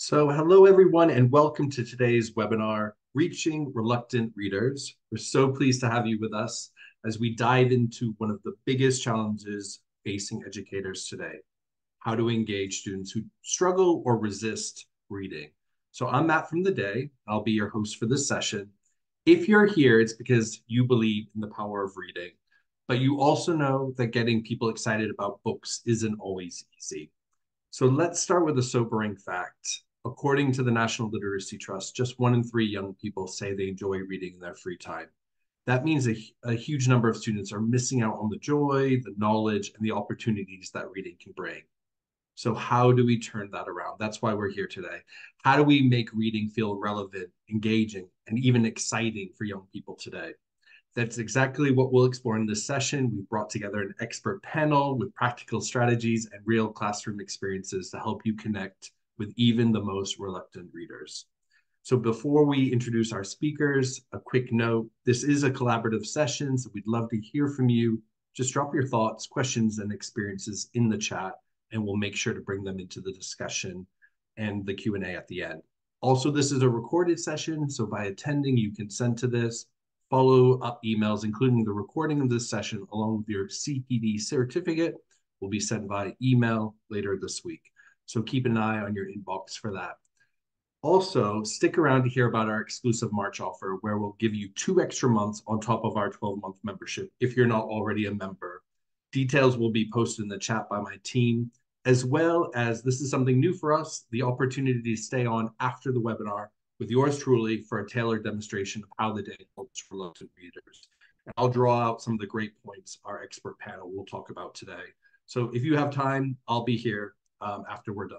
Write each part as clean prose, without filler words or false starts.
So, hello everyone, and welcome to today's webinar, Reaching Reluctant Readers. We're so pleased to have you with us as we dive into one of the biggest challenges facing educators today, how to engage students who struggle or resist reading. So, I'm Matt from The Day. I'll be your host for this session. If you're here, it's because you believe in the power of reading, but you also know that getting people excited about books isn't always easy. So let's start with a sobering fact. According to the National Literacy Trust, just 1 in 3 young people say they enjoy reading in their free time. That means a huge number of students are missing out on the joy, the knowledge, and the opportunities that reading can bring. So, how do we turn that around? That's why we're here today. How do we make reading feel relevant, engaging, and even exciting for young people today? That's exactly what we'll explore in this session. We've brought together an expert panel with practical strategies and real classroom experiences to help you connect with even the most reluctant readers. So before we introduce our speakers, a quick note, this is a collaborative session, so we'd love to hear from you. Just drop your thoughts, questions, and experiences in the chat, and we'll make sure to bring them into the discussion and the Q&A at the end. Also, this is a recorded session, so by attending, you consent to this. Follow-up emails, including the recording of this session, along with your CPD certificate, will be sent via email later this week. So keep an eye on your inbox for that. Also, stick around to hear about our exclusive March offer, where we'll give you 2 extra months on top of our 12-month membership if you're not already a member. Details will be posted in the chat by my team, as well as this is something new for us, the opportunity to stay on after the webinar with yours truly for a tailored demonstration of how the day helps reluctant readers. And I'll draw out some of the great points our expert panel will talk about today. So if you have time, I'll be here after we're done.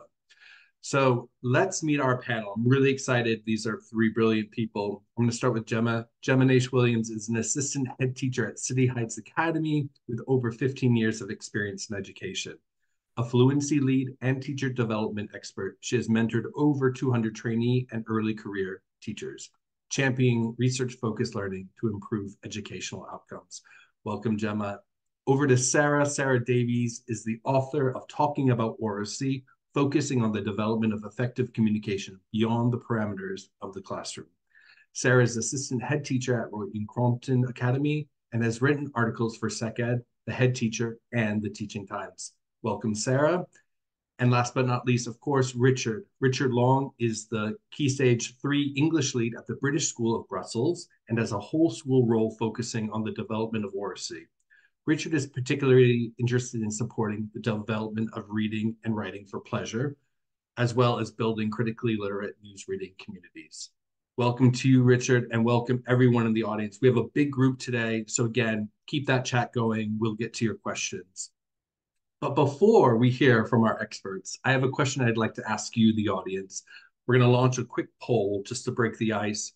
So let's meet our panel. I'm really excited. These are 3 brilliant people. I'm going to start with Gemma. Gemma Nash-Williams is an assistant head teacher at City Heights Academy with over 15 years of experience in education. A fluency lead and teacher development expert, she has mentored over 200 trainee and early career teachers, championing research-focused learning to improve educational outcomes. Welcome, Gemma. Over to Sarah. Sarah Davies is the author of Talking About Oracy, focusing on the development of effective communication beyond the parameters of the classroom. Sarah is assistant head teacher at Royton Crompton Academy and has written articles for SecEd, the Head Teacher, and the Teaching Times. Welcome, Sarah. And last but not least, of course, Richard. Richard Long is the Key Stage 3 English lead at the British School of Brussels and has a whole school role focusing on the development of oracy. Richard is particularly interested in supporting the development of reading and writing for pleasure, as well as building critically literate news reading communities. Welcome to you, Richard, and welcome everyone in the audience. We have a big group today, so again, keep that chat going. We'll get to your questions. But before we hear from our experts, I have a question I'd like to ask you, the audience. We're going to launch a quick poll just to break the ice.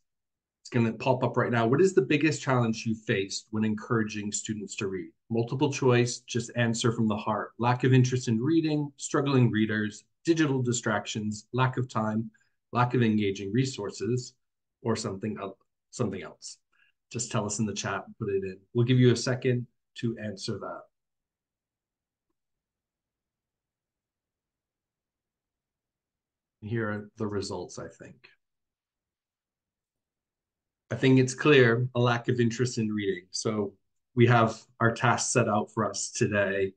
It's going to pop up right now. What is the biggest challenge you faced when encouraging students to read? Multiple choice, just answer from the heart. Lack of interest in reading, struggling readers, digital distractions, lack of time, lack of engaging resources, or something else. Just tell us in the chat, put it in. We'll give you a second to answer that. Here are the results, I think. I think it's clear a lack of interest in reading. So we have our task set out for us today.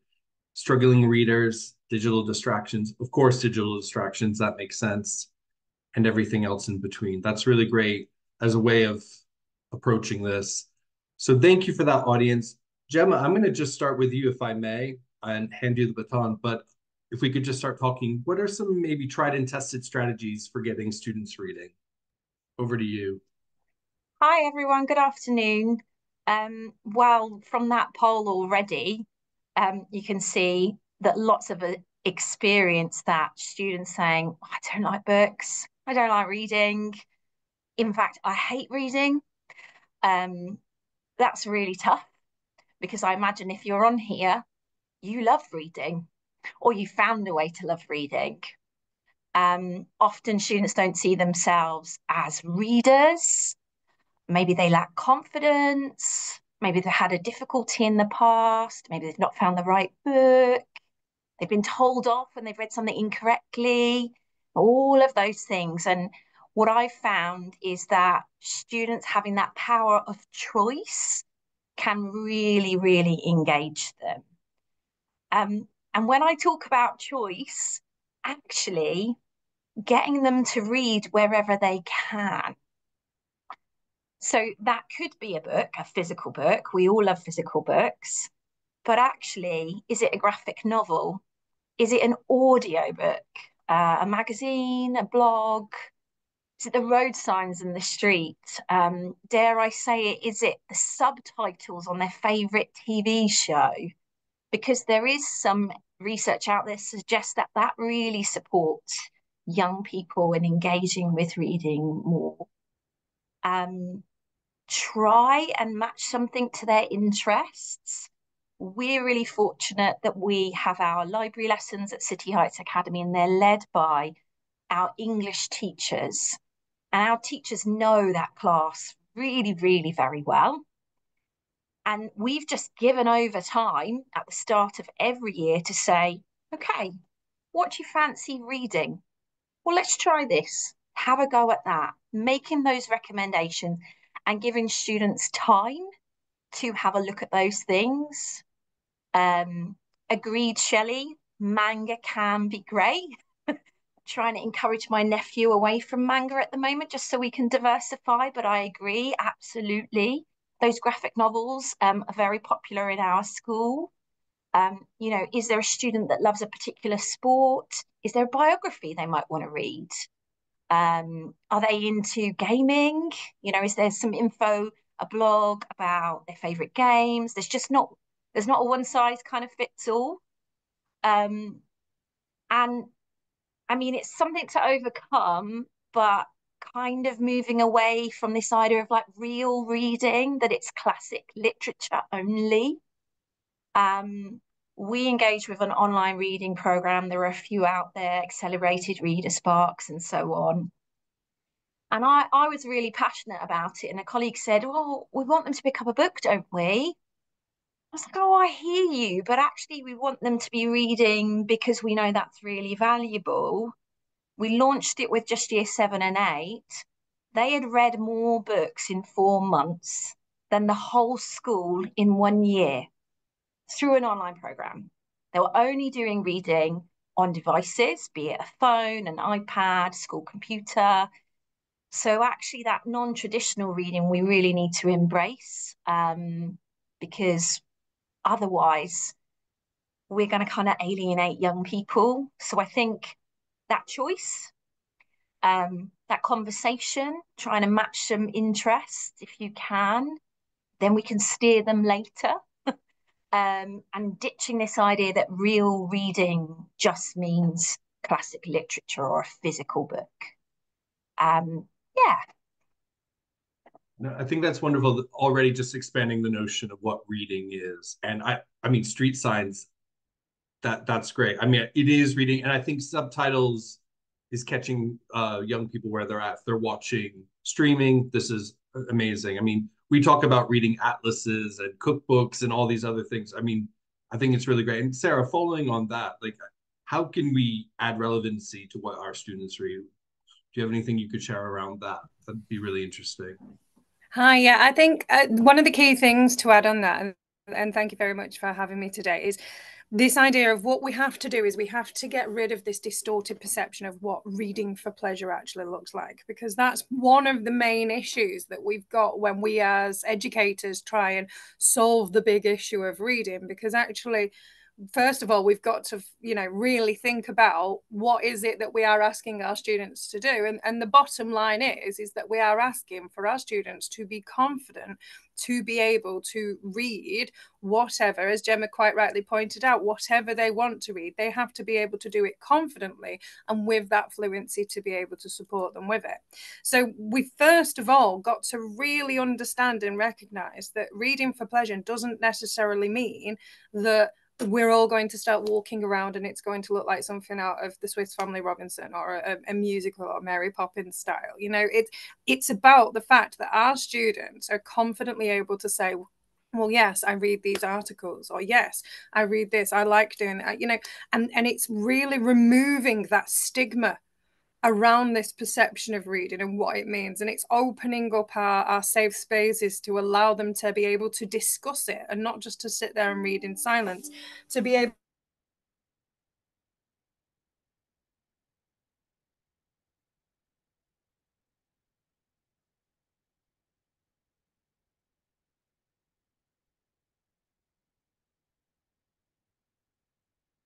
Struggling readers, digital distractions, of course, digital distractions, that makes sense, and everything else in between. That's really great as a way of approaching this. So thank you for that, audience. Gemma, I'm going to just start with you, if I may, and hand you the baton. But if we could just start talking, what are some maybe tried and tested strategies for getting students reading? Over to you. Hi everyone, good afternoon. Well, from that poll already, you can see that lots of experience that students saying, I don't like books, I don't like reading. In fact, I hate reading. That's really tough because I imagine if you're on here, you love reading or you found a way to love reading. Often students don't see themselves as readers. Maybe they lack confidence. Maybe they had a difficulty in the past. Maybe they've not found the right book. They've been told off when they've read something incorrectly. all of those things. And what I found is that students having that power of choice can really, really engage them. And when I talk about choice, actually getting them to read wherever they can. So that could be a book, a physical book. We all love physical books. But actually, is it a graphic novel? Is it an audio book, a magazine, a blog? Is it the road signs in the street? Dare I say it, is it the subtitles on their favourite TV show? Because there is some research out there suggests that that really supports young people in engaging with reading more. Try and match something to their interests. We're really fortunate that we have our library lessons at City Heights Academy, and they're led by our English teachers. And our teachers know that class really, really very well. And we've just given over time at the start of every year to say, okay, what do you fancy reading? Well, let's try this. Have a go at that. Making those recommendations and giving students time to have a look at those things. Agreed, Shelley, manga can be great. Trying to encourage my nephew away from manga at the moment just so we can diversify, but I agree, absolutely. Those graphic novels are very popular in our school. You know, is there a student that loves a particular sport? Is there a biography they might want to read? Are they into gaming? You know, is there some info, a blog about their favorite games? There's not a one size kind of fits all. And I mean, it's something to overcome, but kind of moving away from this idea of like real reading, that it's classic literature only. Um, we engage with an online reading program. There are a few out there, Accelerated Reader Sparks and so on. And I was really passionate about it. And a colleague said, well, we want them to pick up a book, don't we? I was like, oh, I hear you. But actually, we want them to be reading because we know that's really valuable. We launched it with just year 7 and 8. They had read more books in 4 months than the whole school in 1 year through an online program. They were only doing reading on devices, be it a phone, an iPad, school computer. So actually that non-traditional reading we really need to embrace, because otherwise we're going to kind of alienate young people. So I think that choice, that conversation, trying to match some interests if you can, then we can steer them later. And ditching this idea that real reading just means classic literature or a physical book. Yeah. No, I think that's wonderful. Already just expanding the notion of what reading is. And I mean, street signs, that's great. I mean, it is reading, and I think subtitles is catching young people where they're at. If they're watching streaming, this is amazing. I mean, we talk about reading atlases and cookbooks and all these other things. I mean, I think it's really great. And Sarah, following on that, like, how can we add relevancy to what our students read? Do you have anything you could share around that? That'd be really interesting. Hi, yeah, I think one of the key things to add on that, and thank you very much for having me today, is this idea of what we have to do is we have to get rid of this distorted perception of what reading for pleasure actually looks like, because that's one of the main issues that we've got when we as educators try and solve the big issue of reading, because actually first of all, we've got to, really think about what is it that we are asking our students to do. And the bottom line is that we are asking for our students to be confident, to be able to read whatever, as Gemma quite rightly pointed out, whatever they want to read. They have to be able to do it confidently and with that fluency to be able to support them with it. So we first of all got to really understand and recognize that reading for pleasure doesn't necessarily mean that we're all going to start walking around and it's going to look like something out of the Swiss Family Robinson or a musical or Mary Poppins style. It's about the fact that our students are confidently able to say, well, yes, I read these articles, or yes, I read this, I like doing that, and it's really removing that stigma around this perception of reading and what it means. And it's opening up our safe spaces to allow them to be able to discuss it and not just to sit there and read in silence, to be able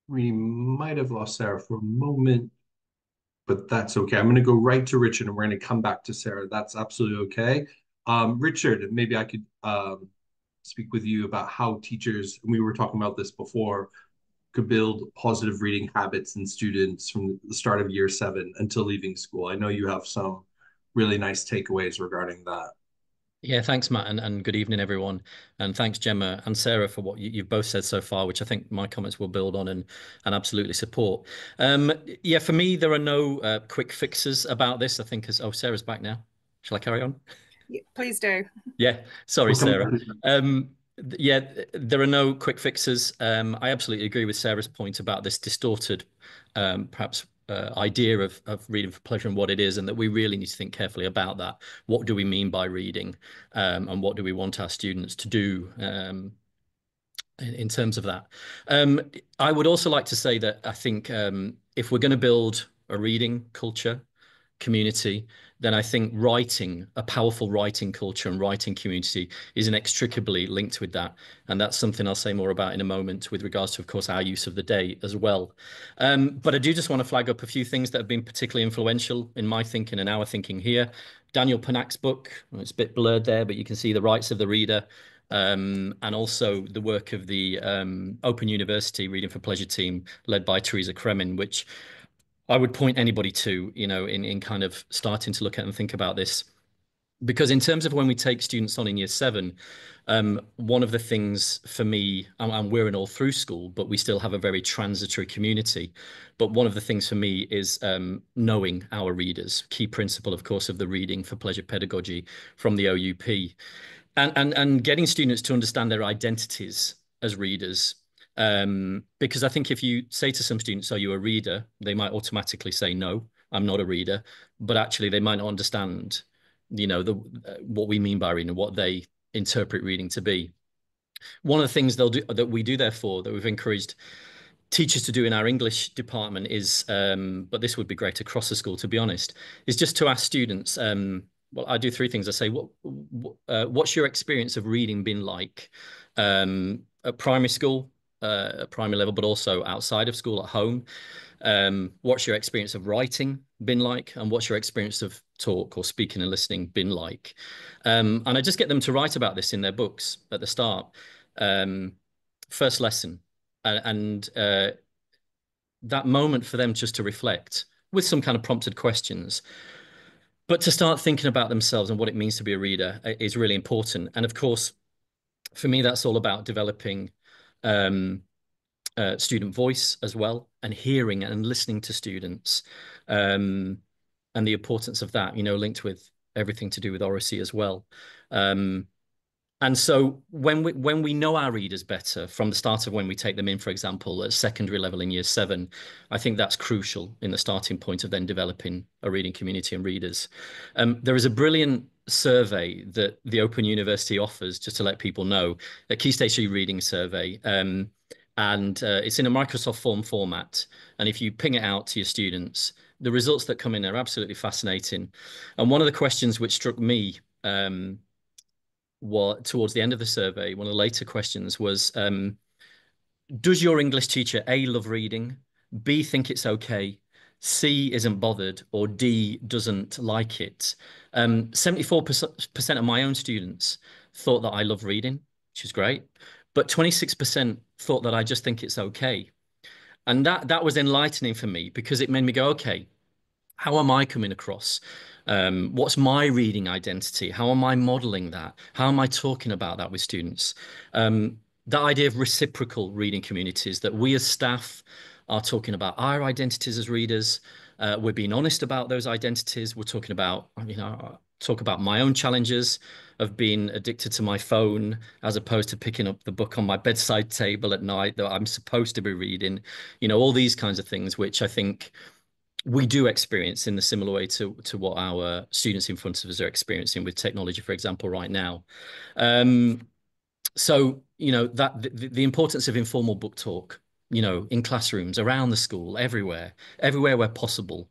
We might have lost Sarah for a moment, but that's okay. I'm going to go right to Richard and we're going to come back to Sarah. That's absolutely okay. Richard, maybe I could speak with you about how teachers, and we were talking about this before, could build positive reading habits in students from the start of year 7 until leaving school. I know you have some really nice takeaways regarding that. Yeah, thanks, Matt, and good evening, everyone. And thanks, Gemma and Sarah, for what you've both said so far, which I think my comments will build on and absolutely support. Yeah, for me, there are no quick fixes about this. I think Sarah's back now. Shall I carry on? Yeah, please do. Yeah, sorry, Sarah. Yeah, there are no quick fixes. I absolutely agree with Sarah's point about this distorted, perhaps idea of reading for pleasure and what it is, and that we really need to think carefully about that. What do we mean by reading, and what do we want our students to do in terms of that? I would also like to say that I think if we're going to build a reading culture, community, then I think writing, a powerful writing culture and writing community is inextricably linked with that. And that's something I'll say more about in a moment with regards to, of course, our use of the day as well. But I do just want to flag up a few things that have been particularly influential in my thinking and our thinking here. Daniel Pinak's book, it's a bit blurred there, but you can see The Rights of the Reader, and also the work of the Open University Reading for Pleasure team led by Teresa Kremin, which I would point anybody to, in kind of starting to look at and think about this. Because in terms of when we take students on in year 7, one of the things for me, and we're in all through school, but we still have a very transitory community. But one of the things for me is knowing our readers, key principle, of course, of the Reading for Pleasure pedagogy from the OUP. And getting students to understand their identities as readers. Because I think if you say to some students, are you a reader? They might automatically say, no, I'm not a reader. But actually, they might not understand, what we mean by reading, what they interpret reading to be. One of the things that we do, therefore, that we've encouraged teachers to do in our English department is, but this would be great across the school, to be honest, is just to ask students, well, I do 3 things. I say, what's your experience of reading been like at primary school, at primary level, but also outside of school, at home? What's your experience of writing been like? And what's your experience of talk or speaking and listening been like? And I just get them to write about this in their books at the start. First lesson. And that moment for them just to reflect with some kind of prompted questions. But to start thinking about themselves and what it means to be a reader is really important. And of course, for me, that's all about developing student voice as well, and hearing and listening to students, and the importance of that, linked with everything to do with oracy as well. And so when we know our readers better from the start of when we take them in, for example, at secondary level in year 7, I think that's crucial in the starting point of then developing a reading community and readers. There is a brilliant survey that the Open University offers, just to let people know, a Key Stage 3 reading survey. And it's in a Microsoft Form format. And if you ping it out to your students, the results that come in are absolutely fascinating. And one of the questions which struck me towards the end of the survey, one of the later questions was, does your English teacher A, love reading, B, think it's okay, C, isn't bothered, or D, doesn't like it? 74% of my own students thought that I love reading, which is great, but 26% thought that I just think it's okay. And that was enlightening for me, because it made me go, okay, how am I coming across? What's my reading identity? How am I modeling that? How am I talking about that with students? That idea of reciprocal reading communities, that we as staff are talking about our identities as readers. We're being honest about those identities. We're talking about, talk about my own challenges of being addicted to my phone, as opposed to picking up the book on my bedside table at night that I'm supposed to be reading. All these kinds of things, which I think we do experience in the similar way to what our students in front of us are experiencing with technology, for example, right now. So, you know, that the importance of informal book talk, you know, in classrooms, around the school, everywhere where possible.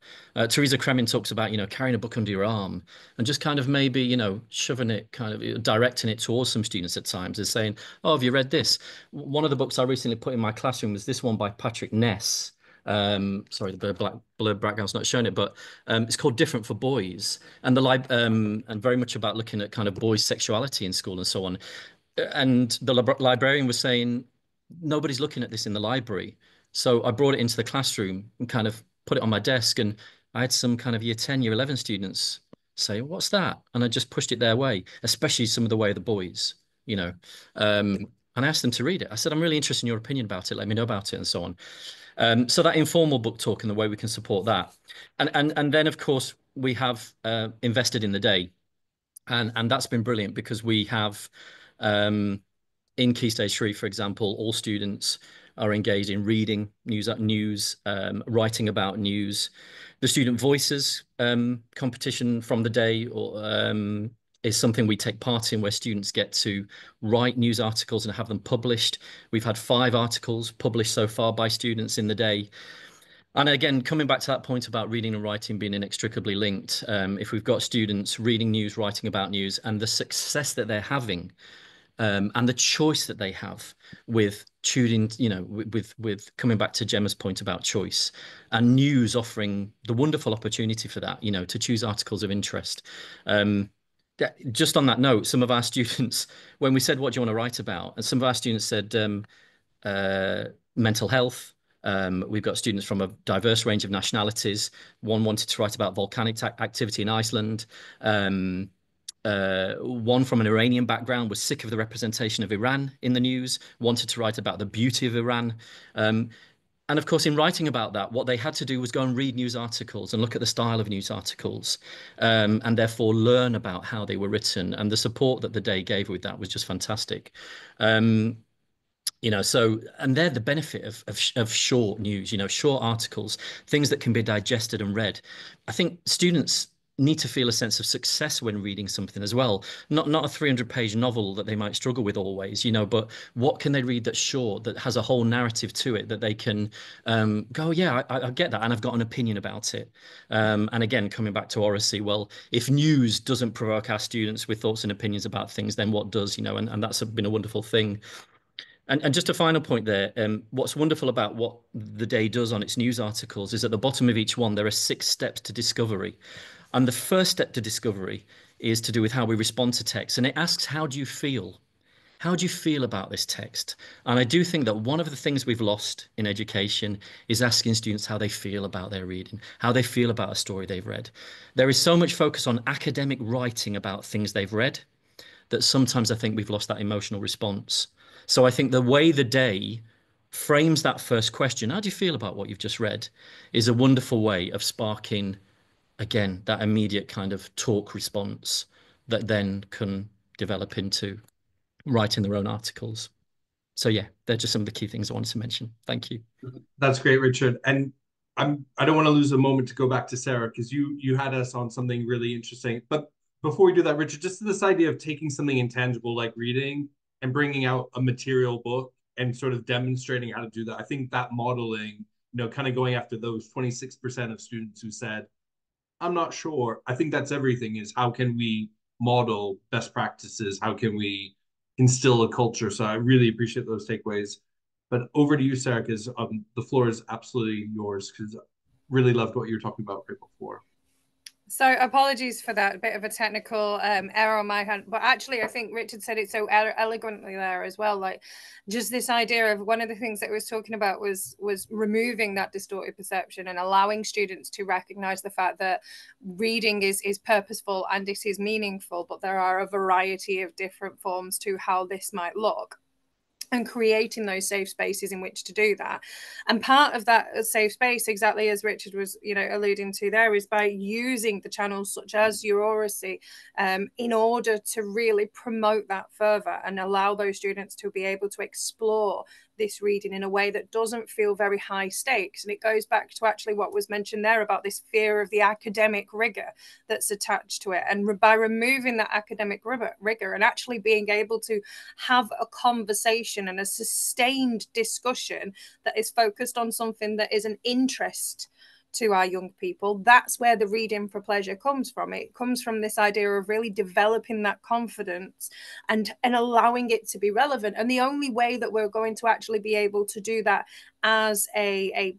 Teresa Kremin talks about, you know, carrying a book under your arm and just kind of maybe, you know, shoving it, kind of directing it towards some students at times, is saying, oh, have you read this? One of the books I recently put in my classroom was this one by Patrick Ness. Sorry, the blurred background's not showing it, but it's called Different for Boys, and and very much about looking at kind of boys' sexuality in school and so on. And the librarian was saying, nobody's looking at this in the library. So I brought it into the classroom and kind of put it on my desk. And I had some kind of year 10, year 11 students say, what's that? And I just pushed it their way, especially some of the way of the boys, you know. And I asked them to read it. I said, I'm really interested in your opinion about it. Let me know about it and so on. So that informal book talk and the way we can support that. And then, of course, we have invested in the day. And that's been brilliant because we have in Key Stage 3, for example, all students are engaged in reading news, writing about news. The Student Voices competition from the day is something we take part in, where students get to write news articles and have them published. We've had 5 articles published so far by students in the day. And again, coming back to that point about reading and writing being inextricably linked, if we've got students reading news, writing about news, and the success that they're having, and the choice that they have with choosing, you know, with coming back to Gemma's point about choice, and news offering the wonderful opportunity for that, you know, to choose articles of interest. Just on that note, some of our students, when we said, what do you want to write about? And some of our students said mental health. We've got students from a diverse range of nationalities. One wanted to write about volcanic activity in Iceland. One from an Iranian background was sick of the representation of Iran in the news, wanted to write about the beauty of Iran. And of course, in writing about that, what they had to do was go and read news articles and look at the style of news articles, and therefore learn about how they were written. And the support that the day gave with that was just fantastic. You know, so, and they're the benefit of short news, you know, short articles, things that can be digested and read. I think students need to feel a sense of success when reading something as well. Not a 300-page novel that they might struggle with always, you know, but what can they read that's short, that has a whole narrative to it, that they can go, yeah, I get that, and I've got an opinion about it. And again, coming back to oracy, well, if news doesn't provoke our students with thoughts and opinions about things, then what does, you know, and that's been a wonderful thing. And just a final point there, what's wonderful about what the day does on its news articles is at the bottom of each one, there are 6 steps to discovery. And the first step to discovery is to do with how we respond to text. And it asks, how do you feel? How do you feel about this text? And I do think that one of the things we've lost in education is asking students how they feel about their reading, how they feel about a story they've read. There is so much focus on academic writing about things they've read that sometimes I think we've lost that emotional response. So I think the way the day frames that first question, how do you feel about what you've just read, is a wonderful way of sparking, again, that immediate kind of talk response that then can develop into writing their own articles. So yeah, they're just some of the key things I wanted to mention. Thank you. That's great, Richard. And I don't want to lose a moment to go back to Sarah, because you had us on something really interesting. But before we do that, Richard, just this idea of taking something intangible like reading and bringing out a material book and sort of demonstrating how to do that. I think that modeling, you know, kind of going after those 26% of students who said, I'm not sure. I think that's everything, is how can we model best practices? How can we instill a culture? So I really appreciate those takeaways. But over to you, Sarah, because the floor is absolutely yours, because really loved what you were talking about right before. So apologies for that bit of a technical error on my hand, but actually I think Richard said it so eloquently there as well. Like, just this idea of, one of the things that he was talking about was removing that distorted perception and allowing students to recognize the fact that reading is purposeful and it is meaningful, but there are a variety of different forms to how this might look, and creating those safe spaces in which to do that. And part of that safe space, exactly as Richard was, you know, alluding to there, is by using the channels such as your oracy in order to really promote that further and allow those students to be able to explore this reading in a way that doesn't feel very high stakes. And it goes back to actually what was mentioned there about this fear of the academic rigor that's attached to it. And by removing that academic rigor and actually being able to have a conversation and a sustained discussion that is focused on something that is an interest to our young people, that's where the reading for pleasure comes from. It comes from this idea of really developing that confidence and allowing it to be relevant. And the only way that we're going to actually be able to do that as a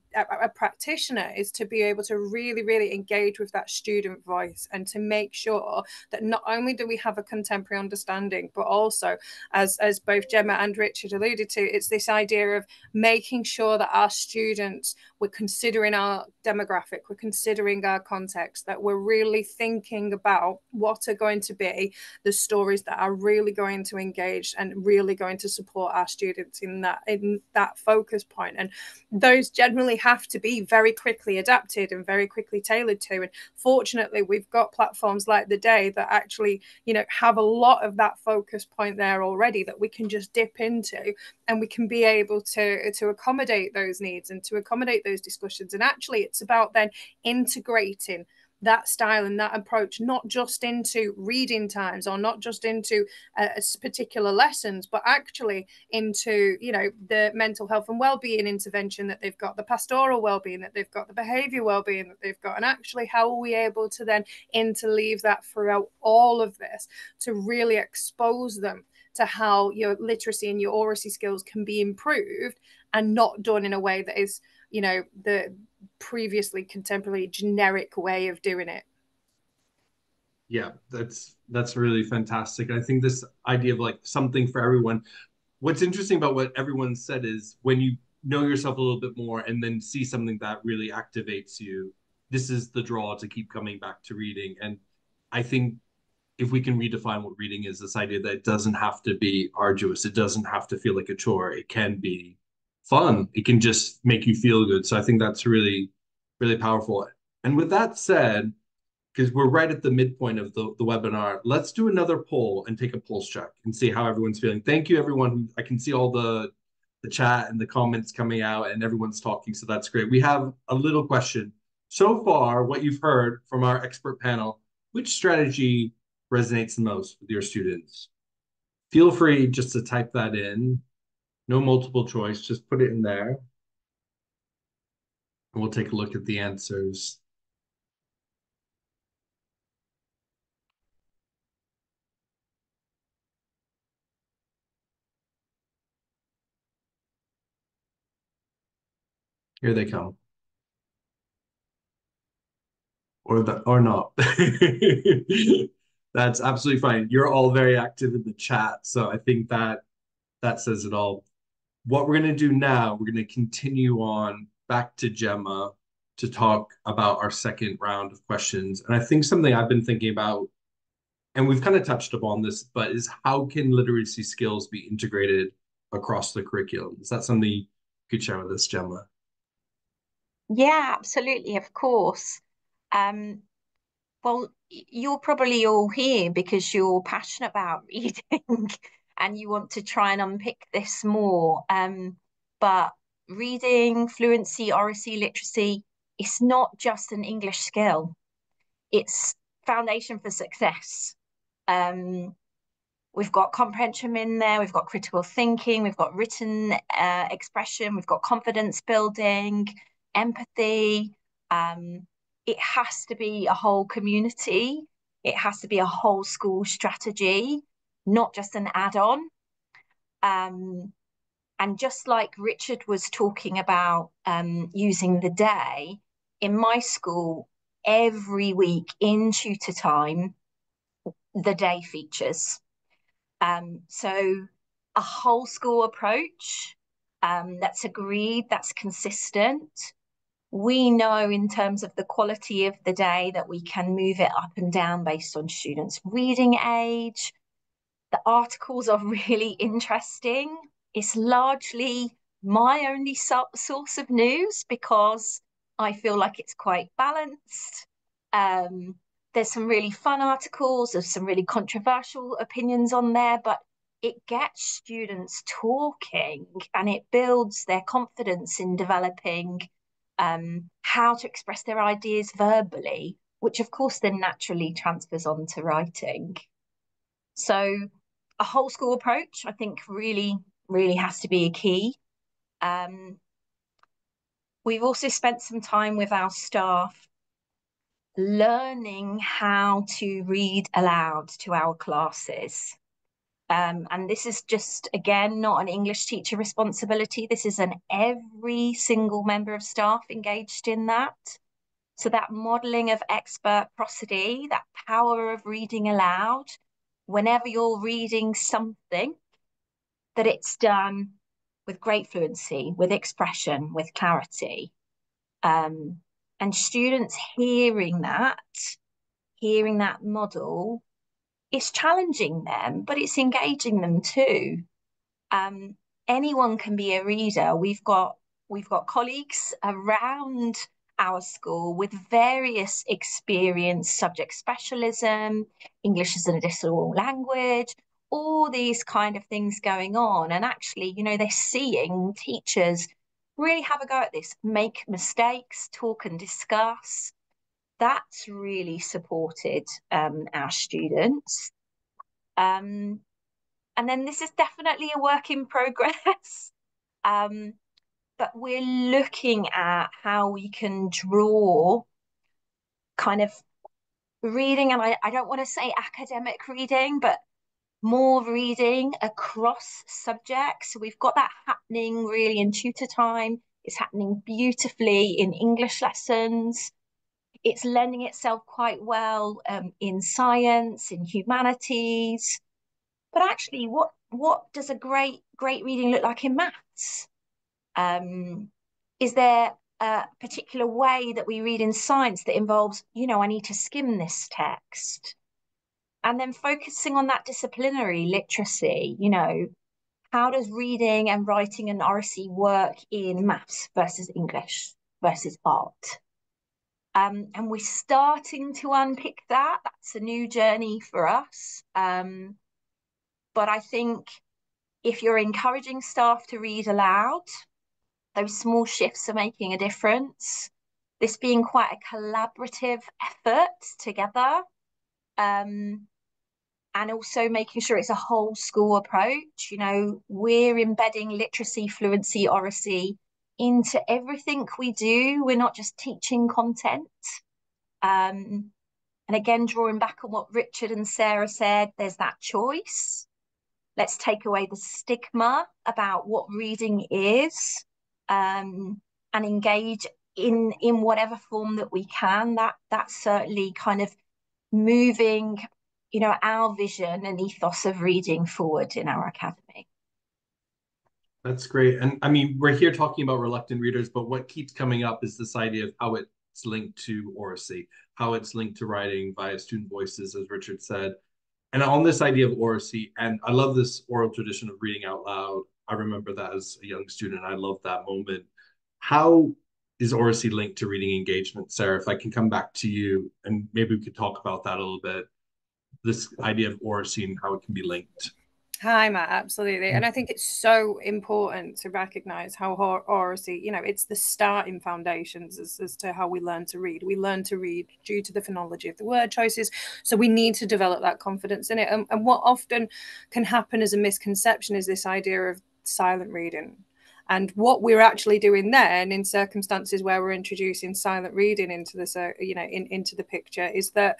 practitioner is to be able to really engage with that student voice and to make sure that not only do we have a contemporary understanding, but also, as both Gemma and Richard alluded to, it's this idea of making sure that our students, we're considering our demographic, we're considering our context, that we're really thinking about what are going to be the stories that are really going to engage and really going to support our students in that focus point. And those generally have to be very quickly adapted and very quickly tailored to. And fortunately, we've got platforms like The Day that actually, have a lot of that focus point there already that we can just dip into, and we can be able to accommodate those needs and to accommodate those discussions. And actually, it's about then integrating that style and that approach, not just into reading times or not just into particular lessons, but actually into, the mental health and well-being intervention that they've got, the pastoral well-being that they've got, the behavior well-being that they've got. And actually, how are we able to then interleave that throughout all of this to really expose them to how your literacy and your oracy skills can be improved, and not done in a way that is, the previously contemporary generic way of doing it. Yeah, that's really fantastic. I think this idea of like something for everyone. What's interesting about what everyone said is when you know yourself a little bit more and then see something that really activates you, this is the draw to keep coming back to reading. And I think if we can redefine what reading is, this idea that it doesn't have to be arduous, it doesn't have to feel like a chore, it can be fun, it can just make you feel good. So I think that's really powerful. And with that said, because we're right at the midpoint of the webinar, let's do another poll and take a pulse check and see how everyone's feeling. Thank you, everyone. I can see all the chat and the comments coming out and everyone's talking, so that's great. We have a little question. So far, what you've heard from our expert panel, which strategy resonates the most with your students? Feel free just to type that in. No multiple choice, just put it in there. And we'll take a look at the answers. Here they come. Or not. That's absolutely fine. You're all very active in the chat, so I think that says it all. What we're going to do now, we're going to continue on back to Gemma to talk about our second round of questions. And I think something I've been thinking about, and we've kind of touched upon this, but is how can literacy skills be integrated across the curriculum? Is that something you could share with us, Gemma? Yeah, absolutely, of course. Well, you're probably all here because you're passionate about reading and you want to try and unpick this more. But reading, fluency, oracy, literacy, it's not just an English skill. It's foundation for success. We've got comprehension in there, we've got critical thinking, we've got written expression, we've got confidence building, empathy. It has to be a whole community. It has to be a whole school strategy, not just an add-on. And just like Richard was talking about using The Day, in my school, every week in tutor time, The Day features. So a whole school approach that's agreed, that's consistent. We know in terms of the quality of the day that we can move it up and down based on students' reading age. The articles are really interesting. It's largely my only source of news because I feel like it's quite balanced. There's some really fun articles, there's some really controversial opinions on there, but it gets students talking, and it builds their confidence in developing how to express their ideas verbally, which of course then naturally transfers on to writing. So a whole school approach, I think, really, really has to be a key. We've also spent some time with our staff learning how to read aloud to our classes. And this is just, again, not an English teacher responsibility. This is an every single member of staff engaged in that. So that modelling of expert prosody, that power of reading aloud, whenever you're reading something, that it's done with great fluency, with expression, with clarity. And students hearing that model, it's challenging them, but it's engaging them too. Anyone can be a reader. We've got colleagues around our school with various experience, subject specialism, English as an additional language, all these kind of things going on. And actually, you know, they're seeing teachers really have a go at this, make mistakes, talk and discuss. That's really supported our students. And then this is definitely a work in progress. But we're looking at how we can draw kind of reading, and I don't want to say academic reading, but more reading across subjects. So we've got that happening really in tutor time. It's happening beautifully in English lessons. It's lending itself quite well in science, in humanities. But actually, what does a great reading look like in maths? Is there a particular way that we read in science that involves, you know, I need to skim this text? And then focusing on that disciplinary literacy, you know, how does reading and writing and oracy work in maths versus English versus art? And we're starting to unpick that. That's a new journey for us. But I think if you're encouraging staff to read aloud, those small shifts are making a difference. This being quite a collaborative effort together, and also making sure it's a whole school approach. You know, we're embedding literacy, fluency, oracy into everything we do. We're not just teaching content. And again, drawing back on what Richard and Sarah said, there's that choice. Let's take away the stigma about what reading is, and engage in whatever form that we can. That's certainly kind of moving, you know, our vision and ethos of reading forward in our academy. That's great. And I mean, we're here talking about reluctant readers, but what keeps coming up is this idea of how it's linked to oracy, how it's linked to writing via student voices, as Richard said. And on this idea of oracy, and I love this oral tradition of reading out loud. I remember that as a young student. I love that moment. How is oracy linked to reading engagement? Sarah, if I can come back to you, and maybe we could talk about that a little bit, this idea of oracy and how it can be linked. Hi, Matt, absolutely. And I think it's so important to recognize how oracy, you know, it's the starting foundations as to how we learn to read. We learn to read due to the phonology of the word choices. So we need to develop that confidence in it. And what often can happen as a misconception is this idea of silent reading. And what we're actually doing then in circumstances where we're introducing silent reading into the, you know, into the picture is that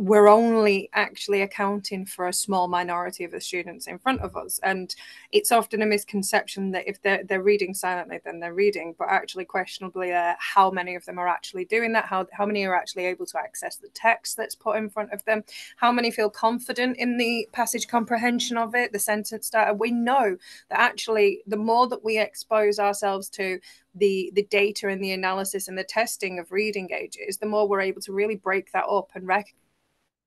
we're only actually accounting for a small minority of the students in front of us. And it's often a misconception that if they're reading silently, then they're reading, but actually questionably how many of them are actually doing that, how many are actually able to access the text that's put in front of them, how many feel confident in the passage comprehension of it, the sentence starter. We know that actually the more that we expose ourselves to the data and the analysis and the testing of reading gauges, the more we're able to really break that up and recognize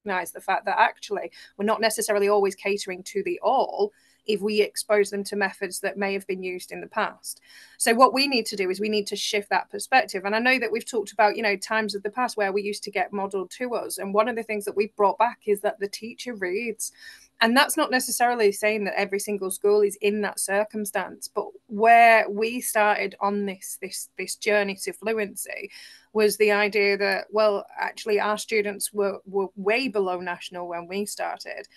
the fact that actually we're not necessarily always catering to the all if we expose them to methods that may have been used in the past. So what we need to do is we need to shift that perspective. And I know that we've talked about, you know, times of the past where we used to get modeled to us. And one of the things that we've brought back is that the teacher reads. And that's not necessarily saying that every single school is in that circumstance, but where we started on this journey to fluency was the idea that, well, actually our students were way below national when we started.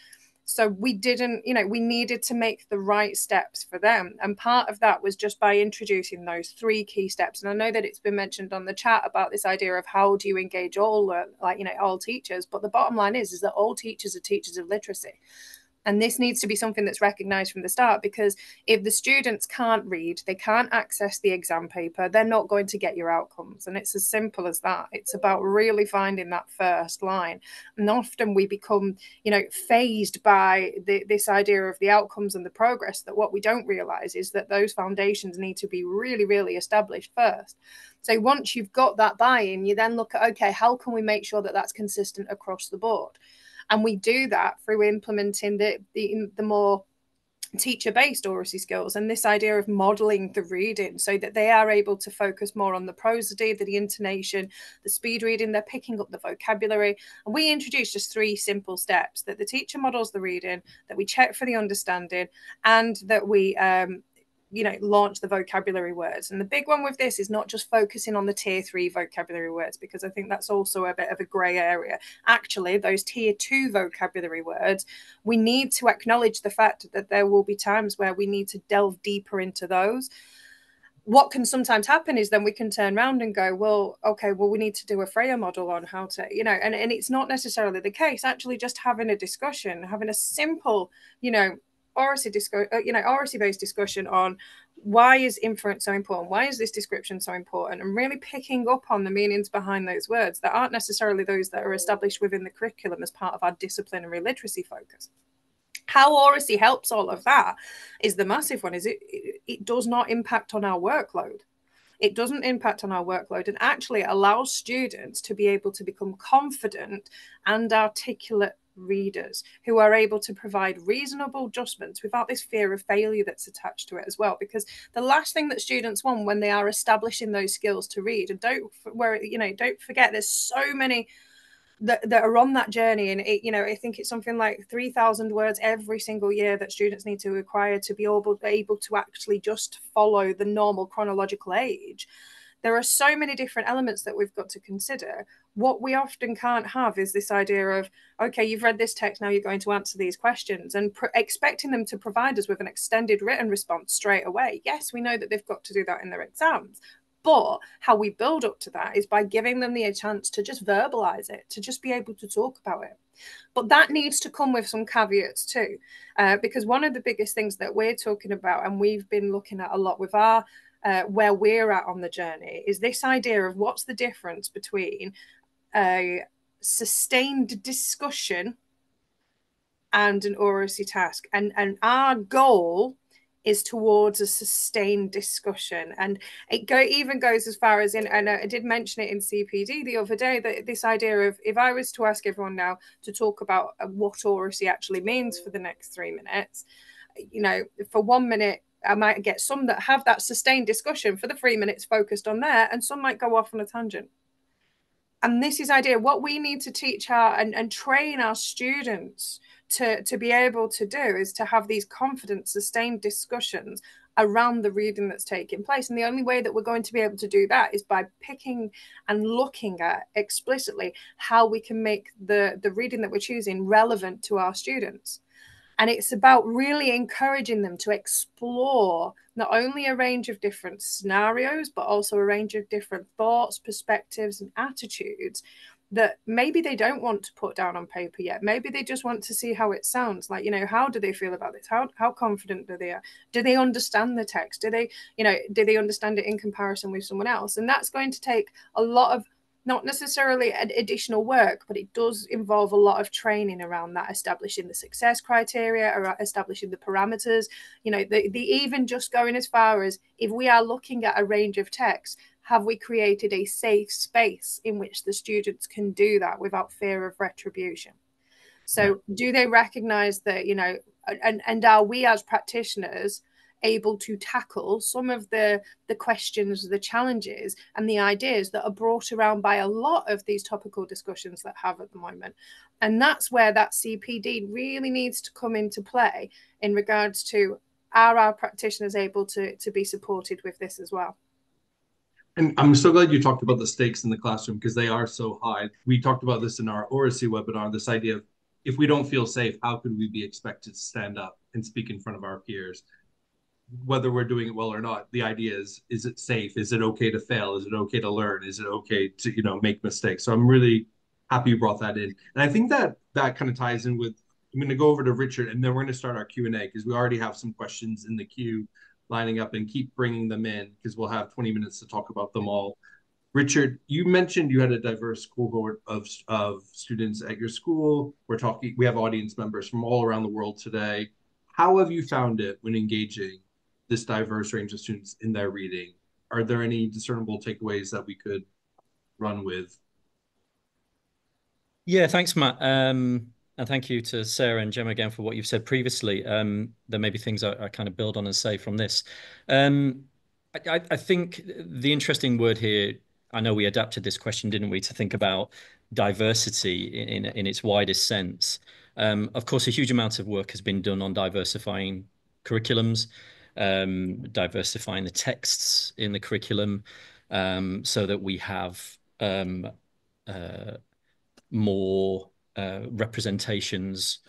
So we didn't, we needed to make the right steps for them. And part of that was just by introducing those 3 key steps. And I know that it's been mentioned on the chat about this idea of how do you engage all, all teachers. But the bottom line is that all teachers are teachers of literacy. And this needs to be something that's recognized from the start, because if the students can't read, they can't access the exam paper, they're not going to get your outcomes. And it's as simple as that. It's about really finding that first line. And often we become, phased by this idea of the outcomes and the progress, that what we don't realize is that those foundations need to be really, really established first. So once you've got that buy-in, you then look at, okay, how can we make sure that that's consistent across the board? And we do that through implementing the more teacher-based oracy skills and this idea of modeling the reading so that they are able to focus more on the prosody, the intonation, the speed reading, they're picking up the vocabulary. And we introduce just 3 simple steps: that the teacher models the reading, that we check for the understanding, and that we launch the vocabulary words. And the big one with this is not just focusing on the tier 3 vocabulary words, because I think that's also a bit of a grey area. Actually, those tier 2 vocabulary words, we need to acknowledge the fact that there will be times where we need to delve deeper into those. What can sometimes happen is then we can turn around and go, well, okay, well, we need to do a Freya model on how to, and it's not necessarily the case. Actually, just having a discussion, having a simple, oracy-based discussion on why is inference so important? Why is this description so important? And really picking up on the meanings behind those words that aren't necessarily those that are established within the curriculum as part of our disciplinary literacy focus. How oracy helps all of that is the massive one, is it does not impact on our workload. It doesn't impact on our workload, and actually allows students to be able to become confident and articulate readers who are able to provide reasonable judgments without this fear of failure that's attached to it as well. Because the last thing that students want when they are establishing those skills to read, and don't forget, there's so many that are on that journey, and I think it's something like 3,000 words every single year that students need to acquire to be able to actually just follow the normal chronological age. There are so many different elements that we've got to consider. What we often can't have is this idea of, okay, you've read this text, now you're going to answer these questions, and expecting them to provide us with an extended written response straight away. Yes, we know that they've got to do that in their exams, but how we build up to that is by giving them the chance to just verbalize it, to just be able to talk about it. But that needs to come with some caveats too, because one of the biggest things that we're talking about, and we've been looking at a lot with our where we're at on the journey, is this idea of what's the difference between a sustained discussion and an oracy task. And our goal is towards a sustained discussion. And it even goes as far as and I did mention it in CPD the other day, that this idea of, if I was to ask everyone now to talk about what oracy actually means for the next 3 minutes, for 1 minute, I might get some that have that sustained discussion for the 3 minutes focused on there, and some might go off on a tangent. And this is idea, what we need to teach and train our students to be able to do is to have these confident, sustained discussions around the reading that's taking place. And the only way that we're going to be able to do that is by picking and looking at explicitly how we can make the reading that we're choosing relevant to our students. And it's about really encouraging them to explore not only a range of different scenarios, but also a range of different thoughts, perspectives, and attitudes that maybe they don't want to put down on paper yet. Maybe they just want to see how it sounds. Like, how do they feel about this? How confident do they are? Do they understand the text? Do they understand it in comparison with someone else? And that's going to take a lot of, not necessarily additional work, but it does involve a lot of training around that, establishing the success criteria, or establishing the parameters, the even just going as far as, if we are looking at a range of texts, have we created a safe space in which the students can do that without fear of retribution? So do they recognize that, and are we as practitioners able to tackle some of the questions, the challenges, and the ideas that are brought around by a lot of these topical discussions that have at the moment. And that's where that CPD really needs to come into play in regards to, are our practitioners able to be supported with this as well? And I'm so glad you talked about the stakes in the classroom, because they are so high. We talked about this in our oracy webinar, this idea of, if we don't feel safe, how could we be expected to stand up and speak in front of our peers? Whether we're doing it well or not, the idea is it safe? Is it okay to fail? Is it okay to learn? Is it okay to, make mistakes? So I'm really happy you brought that in. And I think that kind of ties in with, I'm going to go over to Richard, and then we're going to start our Q&A, because we already have some questions in the queue lining up, and keep bringing them in, because we'll have 20 minutes to talk about them all. Richard, you mentioned you had a diverse cohort of students at your school. We have audience members from all around the world today. How have you found it when engaging this diverse range of students in their reading? Are there any discernible takeaways that we could run with? Yeah, thanks, Matt. And thank you to Sarah and Gemma again for what you've said previously. There may be things I kind of build on and say from this. I think the interesting word here, I know we adapted this question, didn't we, to think about diversity in its widest sense. Of course, a huge amount of work has been done on diversifying curriculums, diversifying the texts in the curriculum, so that we have more representations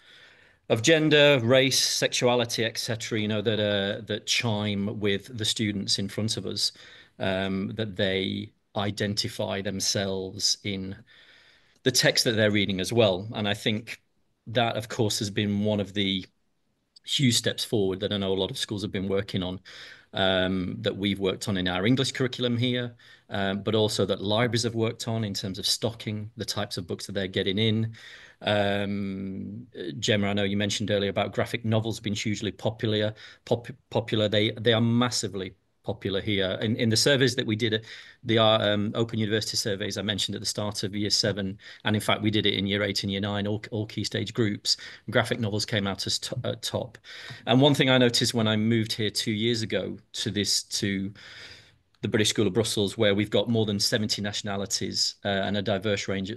of gender, race, sexuality, etc., that chime with the students in front of us, that they identify themselves in the text that they're reading as well. And I think that, of course, has been one of the huge steps forward that I know a lot of schools have been working on, that we've worked on in our English curriculum here, but also that libraries have worked on in terms of stocking the types of books that they're getting in. Gemma, I know you mentioned earlier about graphic novels being hugely popular. They are massively popular here. In the surveys that we did, the Open University surveys I mentioned at the start of year 7, and in fact we did it in year 8 and year 9, all key stage groups, graphic novels came out as top. And one thing I noticed when I moved here 2 years ago to the British School of Brussels, where we've got more than 70 nationalities, and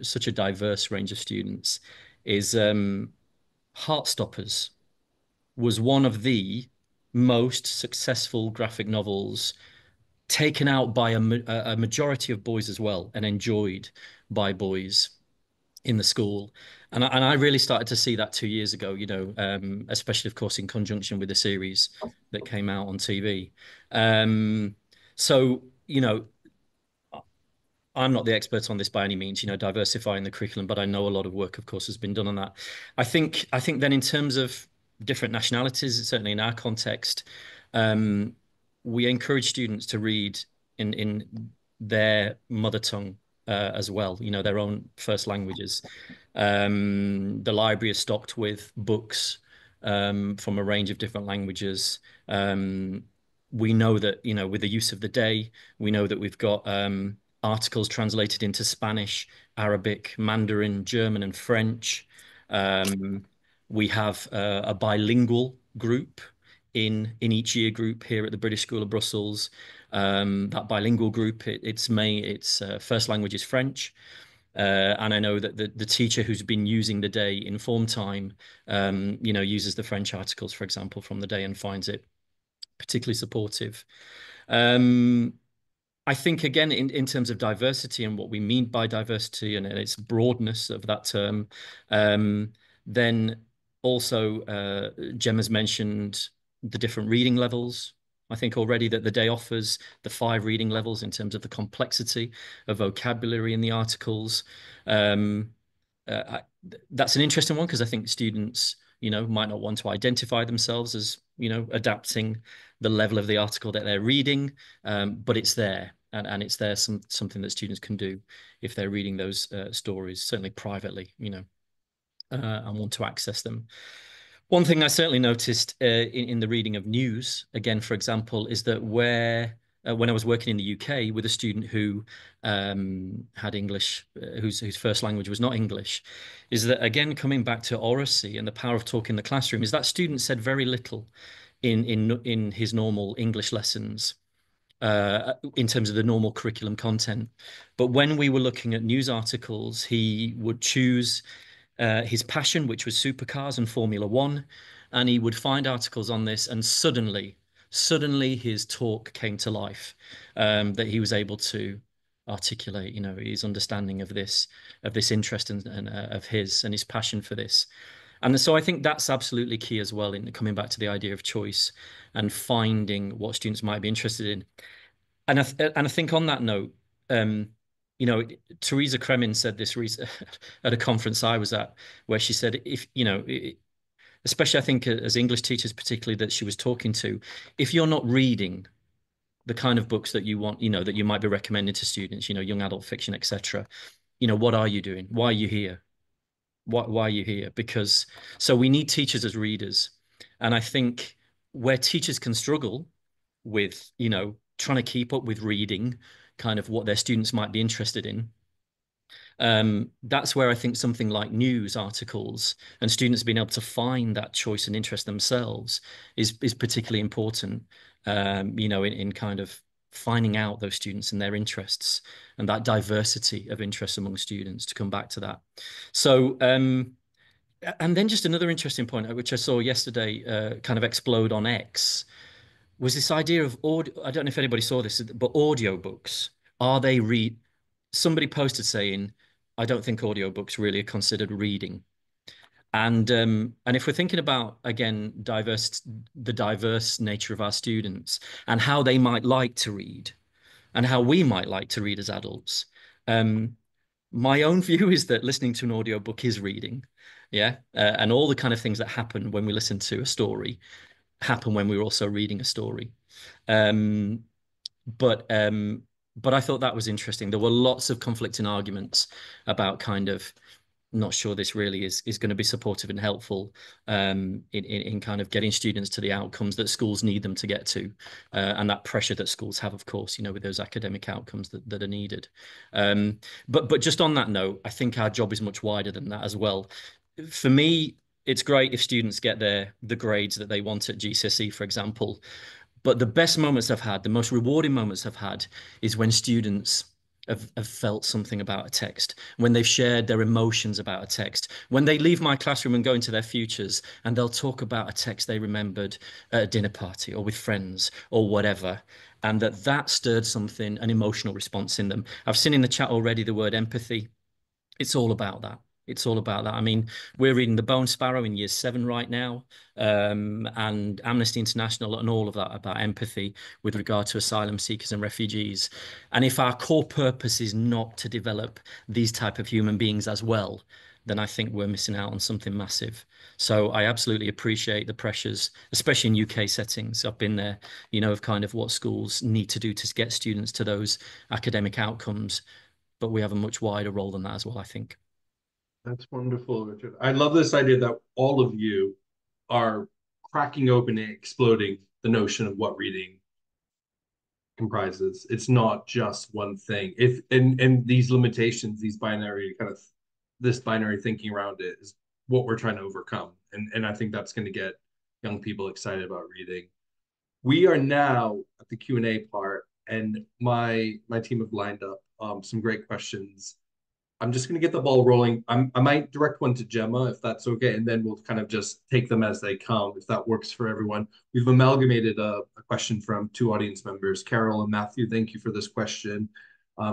such a diverse range of students, is Heartstoppers was one of the most successful graphic novels, taken out by a majority of boys as well, and enjoyed by boys in the school. And I really started to see that 2 years ago, especially, of course, in conjunction with the series that came out on TV. So, I'm not the expert on this by any means, diversifying the curriculum, but I know a lot of work, of course, has been done on that. I think then in terms of different nationalities, certainly in our context, we encourage students to read in their mother tongue as well, their own first languages. The library is stocked with books from a range of different languages. We know that, with the use of the day, we know that we've got articles translated into Spanish, Arabic, Mandarin, German, and French. We have a bilingual group in each year group here at the British School of Brussels. That bilingual group, its first language is French. And I know that the teacher who's been using the day in form time, uses the French articles, for example, from the day, and finds it particularly supportive. I think, again, in terms of diversity and what we mean by diversity and its broadness of that term, then also Gemma's mentioned the different reading levels. I think already that the day offers the 5 reading levels in terms of the complexity of vocabulary in the articles. That's an interesting one, because I think students, might not want to identify themselves as, adapting the level of the article that they're reading, but it's there. And it's there, something that students can do if they're reading those stories, certainly privately, and want to access them. One thing I certainly noticed in the reading of news, again, for example, is that when I was working in the UK with a student who had English, whose first language was not English, is that, again, coming back to oracy and the power of talk in the classroom, is that student said very little in his normal English lessons in terms of the normal curriculum content. But when we were looking at news articles, he would choose his passion, which was supercars and Formula One, and he would find articles on this, and suddenly his talk came to life, that he was able to articulate, his understanding of this interest and of his and his passion for this. And so I think that's absolutely key as well in coming back to the idea of choice and finding what students might be interested in. And I think on that note, Theresa Kremin said this at a conference I was at, where she said, especially I think as English teachers, particularly that she was talking to, if you're not reading the kind of books that you want, that you might be recommending to students, young adult fiction, etc., what are you doing? Why are you here? Why are you here? Because so we need teachers as readers. And I think where teachers can struggle with, trying to keep up with reading kind of what their students might be interested in, that's where I think something like news articles and students being able to find that choice and interest themselves is particularly important, in kind of finding out those students and their interests and that diversity of interests among students, to come back to that. So, and then just another interesting point, which I saw yesterday kind of explode on X, was this idea of audio. I don't know if anybody saw this, but audiobooks, are they somebody posted saying, I don't think audiobooks really are considered reading. And if we're thinking about, again, the diverse nature of our students and how they might like to read and how we might like to read as adults, my own view is that listening to an audiobook is reading. Yeah. And all the kind of things that happen when we listen to a story happen when we're also reading a story. But I thought that was interesting. There were lots of conflicting arguments about kind of, not sure this really is going to be supportive and helpful in kind of getting students to the outcomes that schools need them to get to, and that pressure that schools have, of course, with those academic outcomes that are needed. But just on that note, I think our job is much wider than that as well. For me, it's great if students get the grades that they want at GCSE, for example. But the best moments I've had, the most rewarding moments I've had, is when students have felt something about a text, when they've shared their emotions about a text, when they leave my classroom and go into their futures and they'll talk about a text they remembered at a dinner party or with friends or whatever, and that stirred something, an emotional response in them. I've seen in the chat already the word empathy. It's all about that. It's all about that. I mean, we're reading The Bone Sparrow in year 7 right now, and Amnesty International and all of that about empathy with regard to asylum seekers and refugees. And if our core purpose is not to develop these type of human beings as well, then I think we're missing out on something massive. So I absolutely appreciate the pressures, especially in UK settings. I've been there, of kind of what schools need to do to get students to those academic outcomes. But we have a much wider role than that as well, I think. That's wonderful, Richard. I love this idea that all of you are cracking open and exploding the notion of what reading comprises. It's not just one thing. And these limitations, this binary thinking around it is what we're trying to overcome. And I think that's going to get young people excited about reading. We are now at the Q&A part, and my team have lined up some great questions. I'm just going to get the ball rolling. I might direct one to Gemma, if that's okay, and then we'll kind of just take them as they come, if that works for everyone. We've amalgamated a question from 2 audience members, Carol and Matthew. Thank you for this question.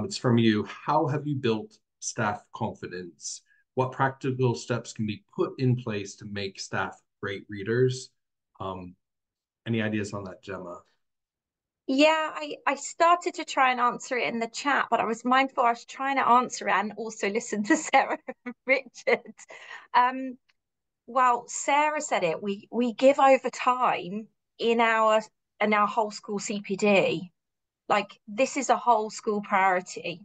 It's from you. How have you built staff confidence? What practical steps can be put in place to make staff great readers? Any ideas on that, Gemma? Yeah, I started to try and answer it in the chat, but I was mindful I was trying to answer it and also listen to Sarah and Richard. Well, Sarah said it. We give over time in our whole school CPD. Like, this is a whole school priority.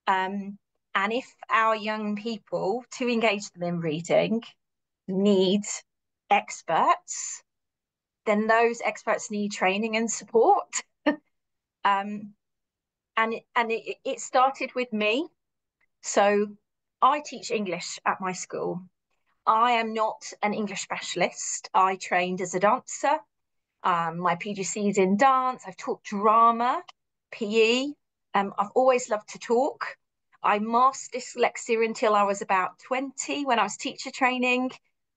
And if our young people, to engage them in reading, need experts, then those experts need training and support. And it started with me. So I teach English at my school. I am not an English specialist. I trained as a dancer. My PGC is in dance. I've taught drama, PE. I've always loved to talk. I mastered dyslexia until I was about 20 when I was teacher training.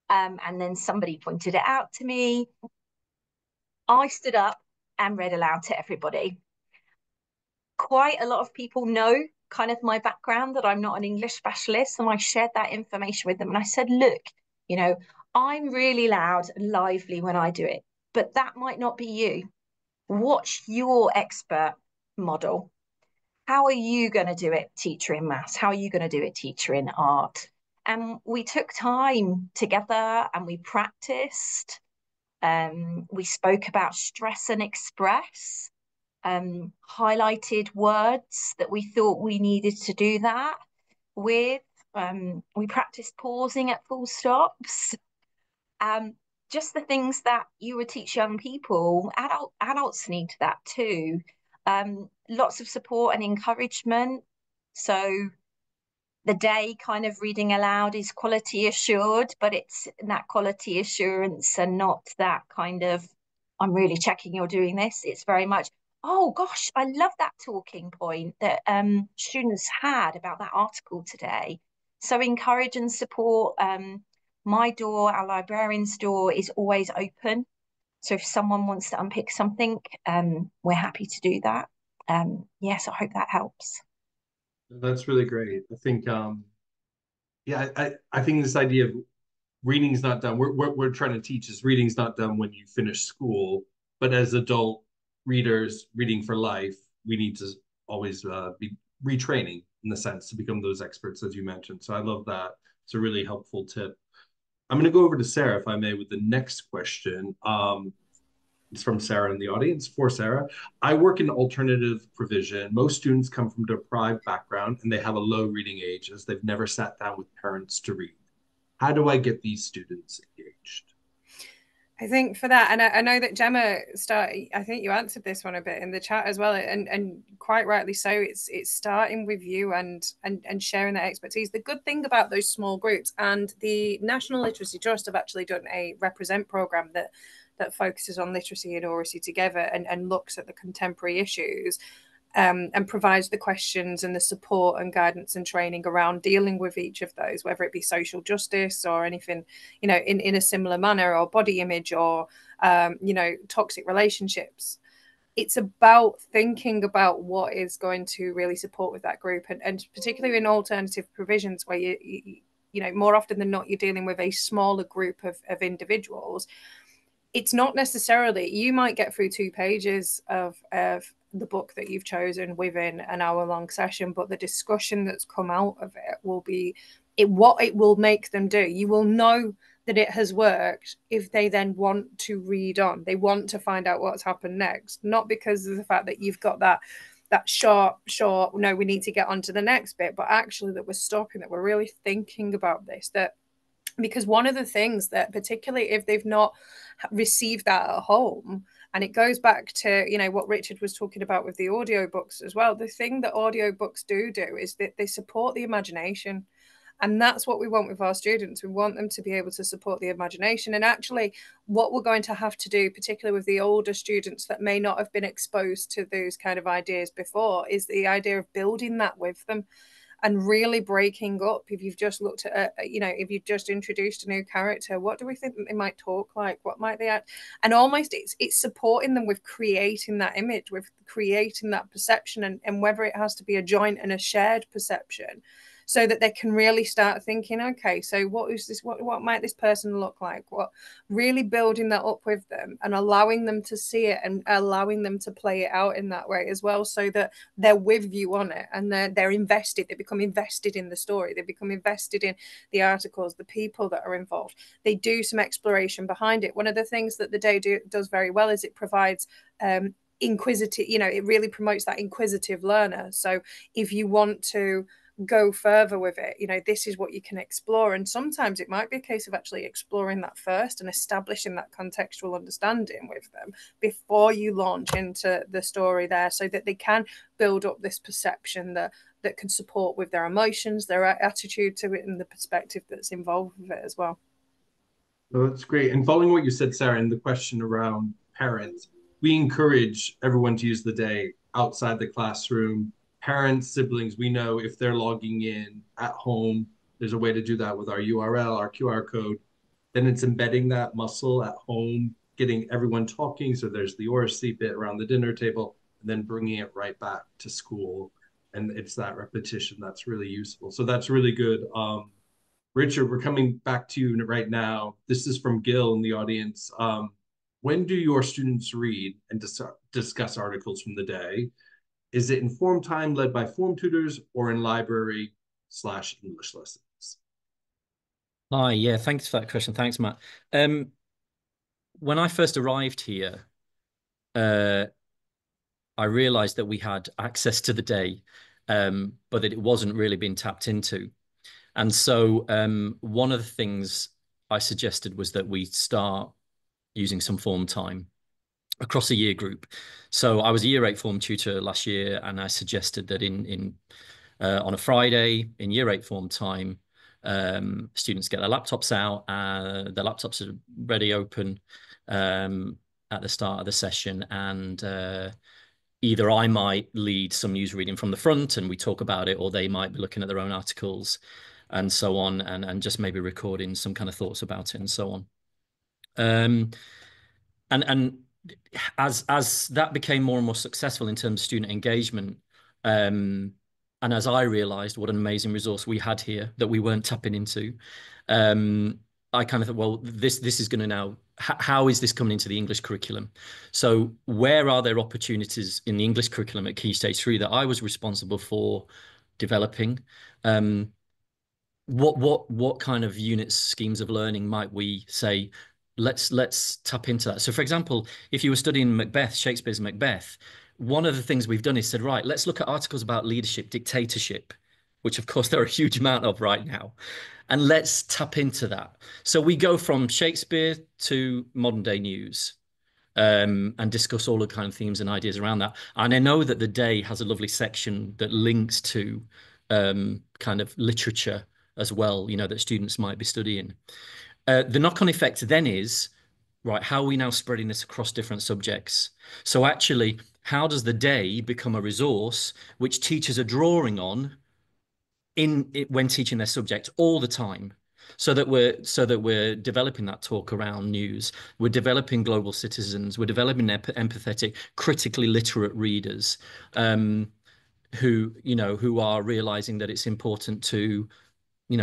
And then somebody pointed it out to me. I stood up and read aloud to everybody. Quite a lot of people know kind of my background, that I'm not an English specialist, and I shared that information with them. And I said, look, you know, I'm really loud and lively when I do it, but that might not be you. What's your expert model? How are you going to do it, teacher in maths? How are you going to do it, teacher in art? And we took time together and we practiced. We spoke about stress and express, highlighted words that we thought we needed to do that with. We practiced pausing at full stops. Just the things that you would teach young people. Adults need that too. Lots of support and encouragement. So the day kind of reading aloud is quality assured, but it's that quality assurance and not that kind of, I'm really checking you're doing this. It's very much, oh gosh, I love that talking point that students had about that article today. So encourage and support. My door, our librarian's door, is always open. So if someone wants to unpick something, we're happy to do that. Yes, I hope that helps. That's really great. I think, yeah, I think this idea of reading's not done. We're trying to teach is reading's not done when you finish school, but as adult readers, reading for life, we need to always be retraining in the sense to become those experts, as you mentioned. So I love that. It's a really helpful tip. I'm going to go over to Sarah, if I may, with the next question. It's from Sarah in the audience. For Sarah, I work in alternative provision. Most students come from deprived background and they have a low reading age as they've never sat down with parents to read. How do I get these students engaged? I think for that, and I know that Gemma I think you answered this one a bit in the chat as well, and quite rightly so. It's starting with you and sharing that expertise. The good thing about those small groups, and the National Literacy Trust have actually done a Represent program that focuses on literacy and oracy together and looks at the contemporary issues. And provides the questions and the support and guidance and training around dealing with each of those, whether it be social justice or anything, you know, in a similar manner, or body image, or, you know, toxic relationships. It's about thinking about what is going to really support with that group, and particularly in alternative provisions where you know, more often than not, you're dealing with a smaller group of individuals. It's not necessarily, you might get through 2 pages of the book that you've chosen within an hour-long session, but the discussion that's come out of it will be what it will make them do. You will know that it has worked if they then want to read on. They want to find out what's happened next, not because of the fact that you've got that short, no, we need to get on to the next bit, but actually that we're stopping, that we're really thinking about this, that because one of the things that, particularly if they've not received that at home, and it goes back to, you know, what Richard was talking about with the audiobooks as well, the thing that audiobooks do is that they support the imagination. And that's what we want with our students. We want them to be able to support the imagination. And actually, what we're going to have to do, particularly with the older students that may not have been exposed to those kind of ideas before, is the idea of building that with them. And really breaking up, if you've just looked at, you know, if you've just introduced a new character, what do we think that they might talk like? What might they act? And almost it's supporting them with creating that image, with creating that perception, and whether it has to be a joint and a shared perception, so that they can really start thinking, okay, so what is this? What might this person look like? What, really building that up with them and allowing them to see it and allowing them to play it out in that way as well, so that they're with you on it and they're invested. They become invested in the story. They become invested in the articles, the people that are involved. They do some exploration behind it. One of the things that the day does very well is it provides inquisitive, you know, it really promotes that inquisitive learner. So if you want to go further with it, you know, this is what you can explore. And sometimes it might be a case of actually exploring that first and establishing that contextual understanding with them before you launch into the story there, so that they can build up this perception that can support with their emotions, their attitude to it, and the perspective that's involved with it as well. Oh, that's great. And following what you said, Sarah, and the question around parents, we encourage everyone to use the day outside the classroom. Parents, siblings, we know if they're logging in at home, there's a way to do that with our URL, our QR code. Then it's embedding that muscle at home, getting everyone talking. So there's the oracy bit around the dinner table, and then bringing it right back to school. And it's that repetition that's really useful. So that's really good. Richard, we're coming back to you right now. This is from Gil in the audience. When do your students read and discuss articles from the day? Is it in form time led by form tutors or in library/English lessons? Hi, yeah, thanks for that question. Thanks, Matt. When I first arrived here, I realized that we had access to the day, but that it wasn't really being tapped into. And so one of the things I suggested was that we start using some form time across a year group. So I was a year 8 form tutor last year, and I suggested that on a Friday in year 8 form time, students get their laptops out, their laptops are ready open at the start of the session, and either I might lead some news reading from the front and we talk about it, or they might be looking at their own articles and so on, and just maybe recording some kind of thoughts about it and so on. And as that became more and more successful in terms of student engagement, and as I realized what an amazing resource we had here that we weren't tapping into, I kind of thought, well, this is going to now, how is this coming into the English curriculum? So where are there opportunities in the English curriculum at Key Stage 3 that I was responsible for developing? What kind of units, schemes of learning might we say, let's tap into that? So for example, if you were studying Macbeth, Shakespeare's Macbeth, one of the things we've done is said, right, let's look at articles about leadership, dictatorship, which of course there are a huge amount of right now. And let's tap into that. So we go from Shakespeare to modern day news, and discuss all the kind of themes and ideas around that. And I know that the day has a lovely section that links to kind of literature as well, you know, that students might be studying. The knock-on effect then is, right, how are we now spreading this across different subjects? So actually, how does the day become a resource which teachers are drawing on when teaching their subject all the time? So that we're developing that talk around news, we're developing global citizens, we're developing empathetic, critically literate readers, who are realizing that it's important to,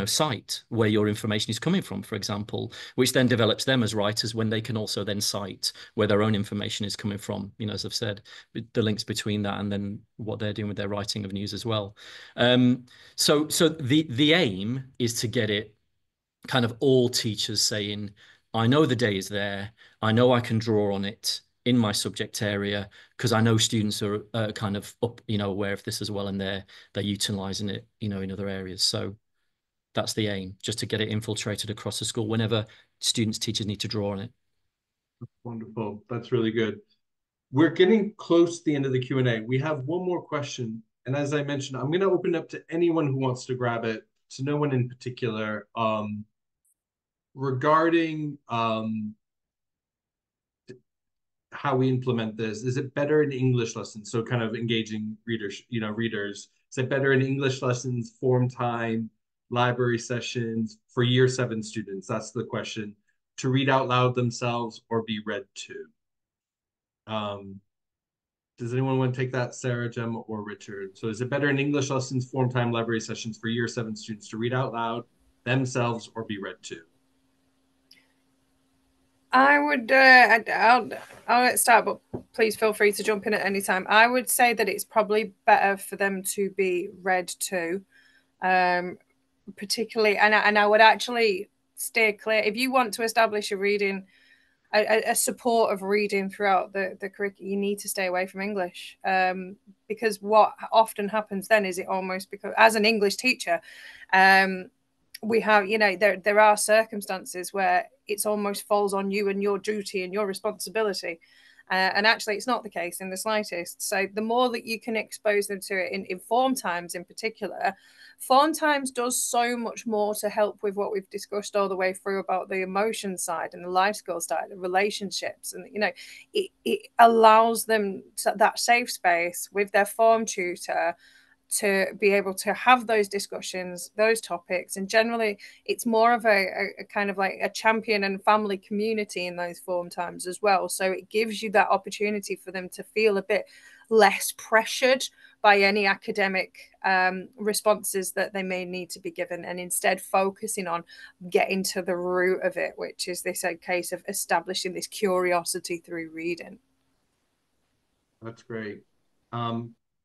cite where your information is coming from, for example, which then develops them as writers when they can also then cite where their own information is coming from, as I've said, the links between that and then what they're doing with their writing of news as well. So the aim is to get it kind of all teachers saying, I know the day is there, I know I can draw on it in my subject area, because I know students are kind of aware of this as well, and they're utilizing it, in other areas. So that's the aim, just to get it infiltrated across the school whenever students, teachers need to draw on it. Wonderful. That's really good. We're getting close to the end of the Q&A. We have one more question. And as I mentioned, I'm going to open up to anyone who wants to grab it, to no one in particular, regarding how we implement this. Is it better in English lessons? So kind of engaging readers. Is it better in English lessons, form time, library sessions for year 7 students? That's the question. To read out loud themselves or be read to? Does anyone want to take that, Sarah, Gemma, or Richard? So is it better in English lessons, form time, library sessions for year 7 students to read out loud themselves or be read to? I would, I'll start, but please feel free to jump in at any time. I would say that it's probably better for them to be read to, particularly, and I would actually steer clear. If you want to establish a reading, a support of reading throughout the curriculum, you need to stay away from English, because what often happens then is it almost, because as an English teacher, we have, there are circumstances where it's almost falls on you and your duty and your responsibility And actually, it's not the case in the slightest. So the more that you can expose them to it in form times in particular, form times does so much more to help with what we've discussed all the way through about the emotion side and the life skills side, the relationships. And, it allows them that safe space with their form tutor to be able to have those discussions, those topics. And generally, it's more of a kind of like a champion and family community in those form times as well. So it gives you that opportunity for them to feel a bit less pressured by any academic responses that they may need to be given, and instead focusing on getting to the root of it, which is this case of establishing this curiosity through reading. That's great.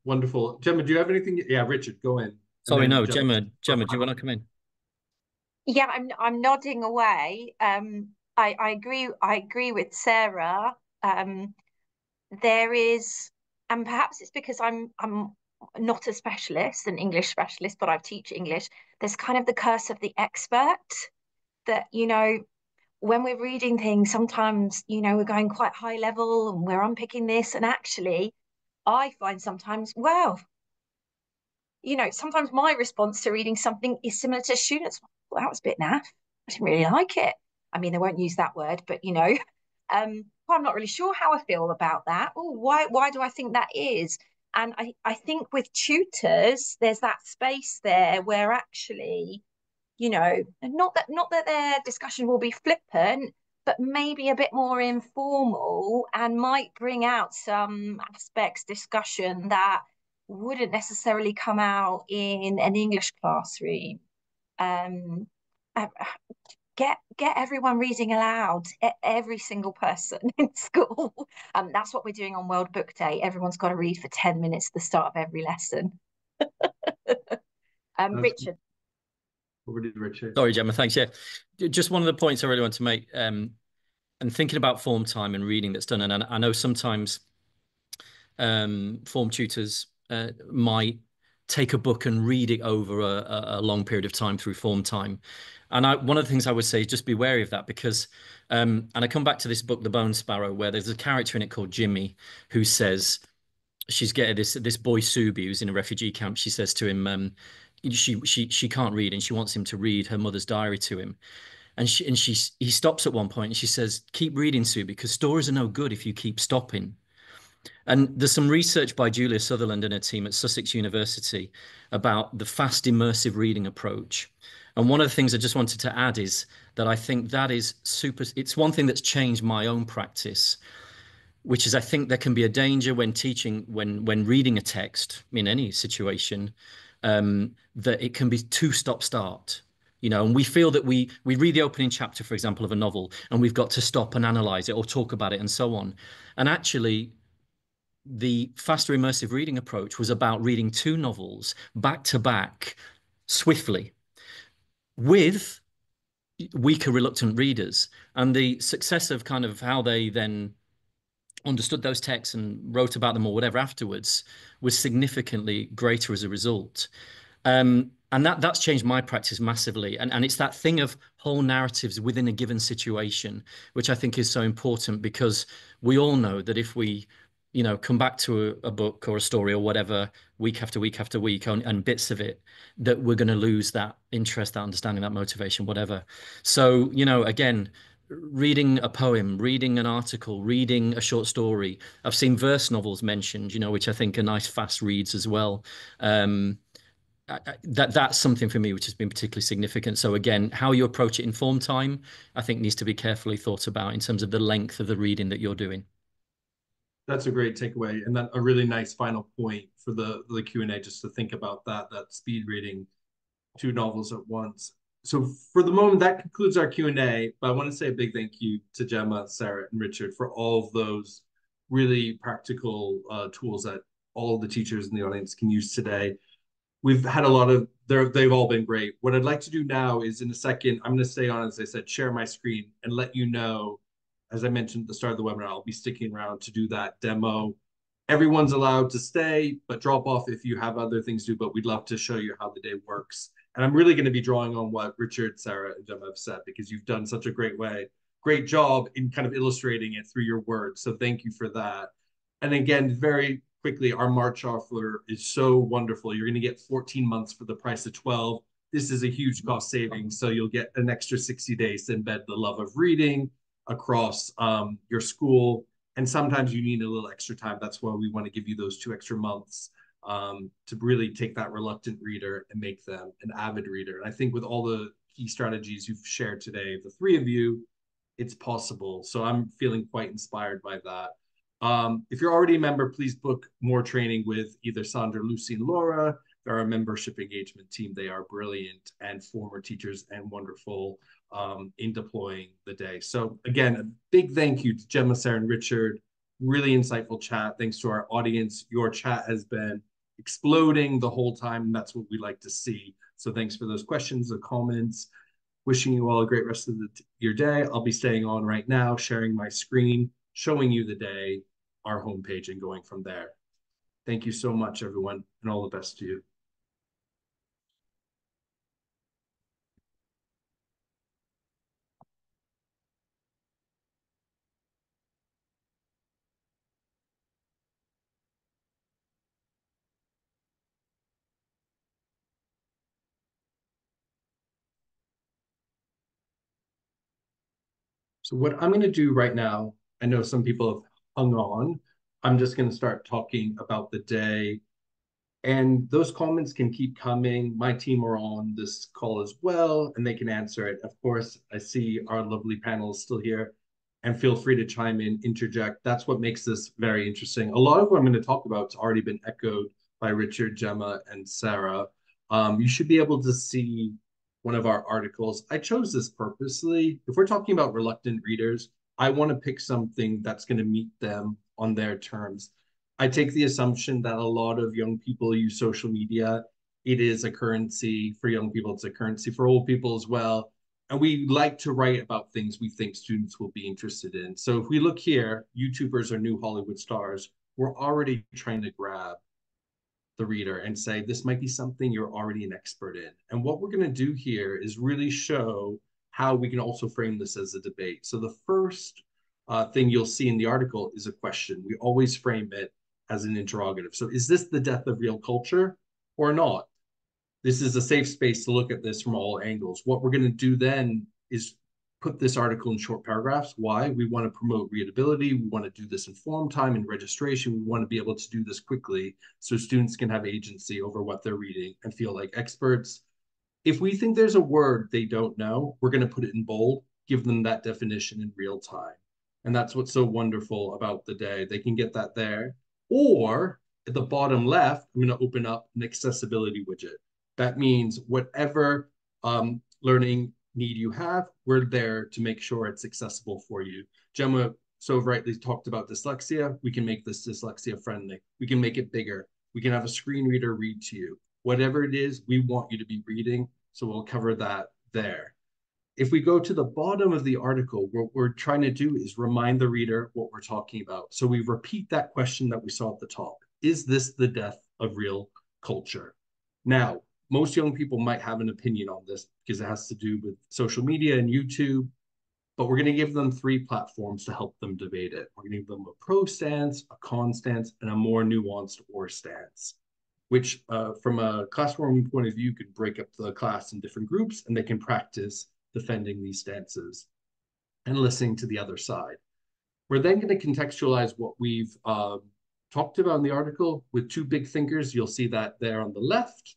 Wonderful. Gemma, do you have anything? Yeah, Richard, go in. Sorry, no, Gemma, do you want to come in? Yeah, I'm nodding away. I agree with Sarah. There is, and perhaps it's because I'm not a specialist, an English specialist, but I teach English. There's kind of the curse of the expert that, when we're reading things, sometimes, we're going quite high level and we're unpicking this. And actually, I find sometimes, well, sometimes my response to reading something is similar to students. Well, that was a bit naff. I didn't really like it. I mean, they won't use that word, but well, I'm not really sure how I feel about that. Oh, why do I think that is? And I think with tutors, there's that space there where actually, not that their discussion will be flippant, but maybe a bit more informal and might bring out some aspects discussion that wouldn't necessarily come out in an English classroom. Get everyone reading aloud, every single person in school. That's what we're doing on World Book Day. Everyone's got to read for 10 minutes at the start of every lesson. Richard. Over to Richard. Sorry, Gemma, thanks. Yeah, just one of the points I really want to make, and thinking about form time and reading that's done, and I know sometimes form tutors might take a book and read it over a long period of time through form time. And one of the things I would say is just be wary of that, because, and I come back to this book, The Bone Sparrow, where there's a character in it called Jimmy who says, she's getting this boy Subi who's in a refugee camp. She says to him, she can't read and she wants him to read her mother's diary to him. And he stops at one point and she says, keep reading, Subi, because stories are no good if you keep stopping. And there's some research by Julia Sutherland and her team at Sussex University about the fast immersive reading approach. And one of the things I just wanted to add is that I think that is it's one thing that's changed my own practice, which is I think there can be a danger when teaching, when reading a text in any situation, that it can be too stop-start. And we feel that we read the opening chapter, for example, of a novel, and we've got to stop and analyze it or talk about it and so on. And actually, the faster immersive reading approach was about reading two novels back to back swiftly with weaker, reluctant readers. And the success of kind of how they then understood those texts and wrote about them or whatever afterwards was significantly greater as a result. And that's changed my practice massively. And it's that thing of whole narratives within a given situation, which I think is so important, because we all know that if we come back to a book or a story or whatever week after week after week and bits of it, that we're going to lose that interest, that understanding, that motivation, whatever. So, again, reading a poem, reading an article, reading a short story. I've seen verse novels mentioned, which I think are nice, fast reads as well. That's something for me which has been particularly significant. So again, how you approach it in form time, I think needs to be carefully thought about in terms of the length of the reading that you're doing. That's a great takeaway, and then a really nice final point for the Q&A, just to think about that speed reading two novels at once. So for the moment, that concludes our Q&A, but I want to say a big thank you to Gemma, Sarah, and Richard for all of those really practical tools that all of the teachers in the audience can use today. We've had a lot of, they've all been great. What I'd like to do now is, in a second, I'm going to stay on, as I said, share my screen and let you know, as I mentioned at the start of the webinar, I'll be sticking around to do that demo. Everyone's allowed to stay, but drop off if you have other things to do, but we'd love to show you how the day works. And I'm really going to be drawing on what Richard, Sarah, and Gemma have said, because you've done such a great way great job in kind of illustrating it through your words. So thank you for that. And again, very quickly, our March offer is so wonderful. You're going to get 14 months for the price of 12. This is a huge cost savings. So you'll get an extra 60 days to embed the love of reading across your school. And sometimes you need a little extra time. That's why we want to give you those 2 extra months to really take that reluctant reader and make them an avid reader. And I think with all the key strategies you've shared today, the 3 of you, it's possible. So I'm feeling quite inspired by that. If you're already a member, please book more training with either Sandra, Lucy, and Laura. They're our membership engagement team. They are brilliant and former teachers and wonderful in deploying the day. So again, a big thank you to Gemma, Sarah, and Richard. Really insightful chat. Thanks to our audience. Your chat has been exploding the whole time, and that's what we like to see. So thanks for those questions, the comments. Wishing you all a great rest of your day. I'll be staying on right now, sharing my screen, showing you the day, our homepage, and going from there. Thank you so much, everyone, and all the best to you. So what I'm going to do right now, I know some people have hung on. I'm just going to start talking about the day. And those comments can keep coming. My team are on this call as well, and they can answer it. Of course, I see our lovely panelists still here, and feel free to chime in, interject. That's what makes this very interesting. A lot of what I'm going to talk about has already been echoed by Richard, Gemma, and Sarah. You should be able to see one of our articles. I chose this purposely. If we're talking about reluctant readers, I want to pick something that's going to meet them on their terms. I take the assumption that a lot of young people use social media. It is a currency for young people. It's a currency for old people as well. And we like to write about things we think students will be interested in. So if we look here, YouTubers are new Hollywood stars. We're already trying to grab the reader and say, this might be something you're already an expert in. And what we're going to do here is really show how we can also frame this as a debate. So the first thing you'll see in the article is a question. We always frame it as an interrogative. So is this the death of real culture or not? This is a safe space to look at this from all angles. What we're going to do then is put this article in short paragraphs. Why? We want to promote readability. We want to do this in form time and registration. We want to be able to do this quickly so students can have agency over what they're reading and feel like experts. If we think there's a word they don't know, we're going to put it in bold, give them that definition in real time. And that's what's so wonderful about the day. They can get that there. Or at the bottom left, I'm going to open up an accessibility widget. That means whatever learning need you have, we're there to make sure it's accessible for you. Gemma so rightly talked about dyslexia. We can make this dyslexia friendly. We can make it bigger. We can have a screen reader read to you. Whatever it is, we want you to be reading. So we'll cover that there. If we go to the bottom of the article, what we're trying to do is remind the reader what we're talking about. So we repeat that question that we saw at the top. Is this the death of real culture? Now, most young people might have an opinion on this because it has to do with social media and YouTube, but we're going to give them 3 platforms to help them debate it. We're going to give them a pro stance, a con stance, and a more nuanced or stance, which from a classroom point of view could break up the class in different groups, and they can practice defending these stances and listening to the other side. We're then going to contextualize what we've talked about in the article with 2 big thinkers. You'll see that there on the left,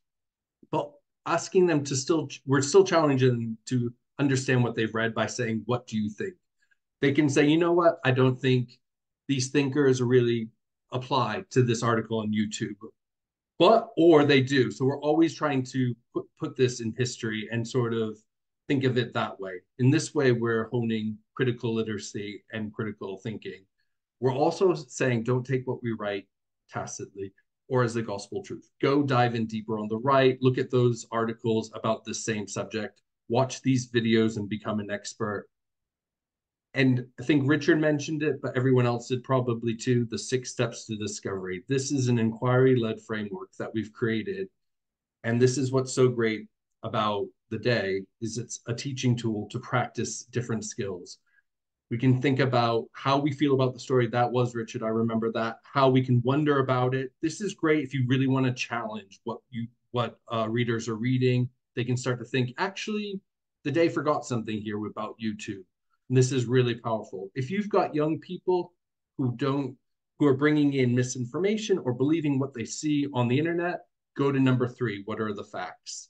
but asking them to we're still challenging them to understand what they've read by saying, what do you think? They can say, you know what, I don't think these thinkers really apply to this article on YouTube, or they do. So we're always trying to put this in history and sort of think of it that way. In this way, we're honing critical literacy and critical thinking. We're also saying, don't take what we write tacitly or as the gospel truth. Go dive in deeper on the right, look at those articles about the same subject, watch these videos and become an expert. And I think Richard mentioned it, but everyone else did probably too, the 6 steps to discovery. This is an inquiry-led framework that we've created. And this is what's so great about the day is it's a teaching tool to practice different skills. We can think about how we feel about the story. That was Richard, I remember that. How we can wonder about it. This is great if you really want to challenge what readers are reading. They can start to think, actually, the day forgot something here about you too. And this is really powerful. If you've got young people who are bringing in misinformation or believing what they see on the internet, go to number 3. What are the facts?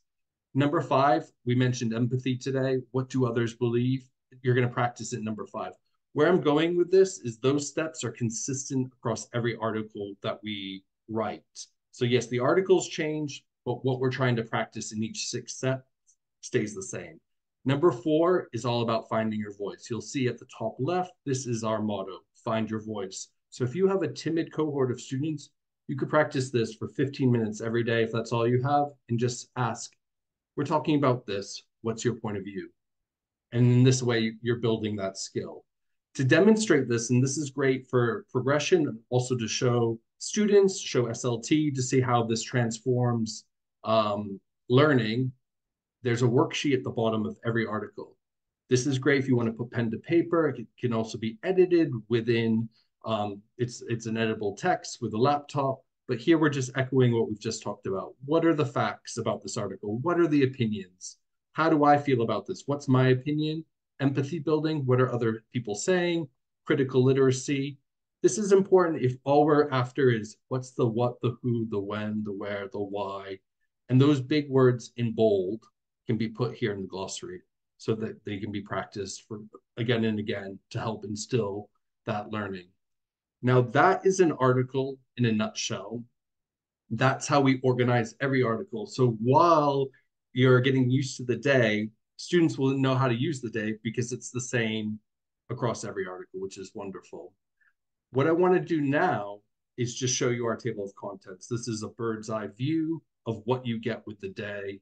Number 5, we mentioned empathy today. What do others believe? You're going to practice it number 5. Where I'm going with this is those steps are consistent across every article that we write. So yes, the articles change, but what we're trying to practice in each 6 step stays the same. Number 4 is all about finding your voice. You'll see at the top left, this is our motto, find your voice. So if you have a timid cohort of students, you could practice this for 15 minutes every day if that's all you have, and just ask, we're talking about this, what's your point of view? And in this way, you're building that skill. To demonstrate this, and this is great for progression, also to show students, show SLT, to see how this transforms learning, there's a worksheet at the bottom of every article. This is great if you want to put pen to paper. It can also be edited within, it's an editable text with a laptop. But here we're just echoing what we've just talked about. What are the facts about this article? What are the opinions? How do I feel about this? What's my opinion? Empathy building. What are other people saying? Critical literacy. This is important if all we're after is what's the what, the who, the when, the where, the why. And those big words in bold can be put here in the glossary so that they can be practiced for again and again to help instill that learning. Now, that is an article in a nutshell. That's how we organize every article. So while you're getting used to the day, students will know how to use the day because it's the same across every article, which is wonderful. What I want to do now is just show you our table of contents. This is a bird's eye view of what you get with the day.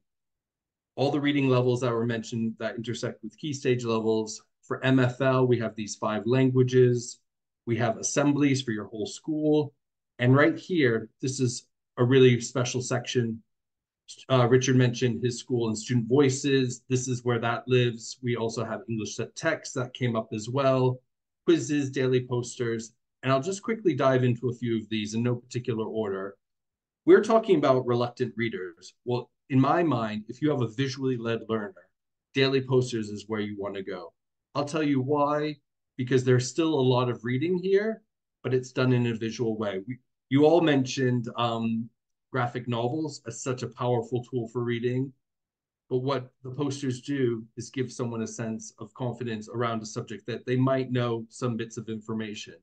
All the reading levels that were mentioned that intersect with key stage levels. For MFL, we have these 5 languages. We have assemblies for your whole school. And right here, this is a really special section. Richard mentioned his school and student voices. This is where that lives. We also have English set text that came up as well, quizzes, daily posters. And I'll just quickly dive into a few of these in no particular order. We're talking about reluctant readers. Well, in my mind, if you have a visually led learner, daily posters is where you want to go. I'll tell you why, because there's still a lot of reading here, but it's done in a visual way. You all mentioned graphic novels as such a powerful tool for reading, but what the posters do is give someone a sense of confidence around a subject that they might know some bits of information.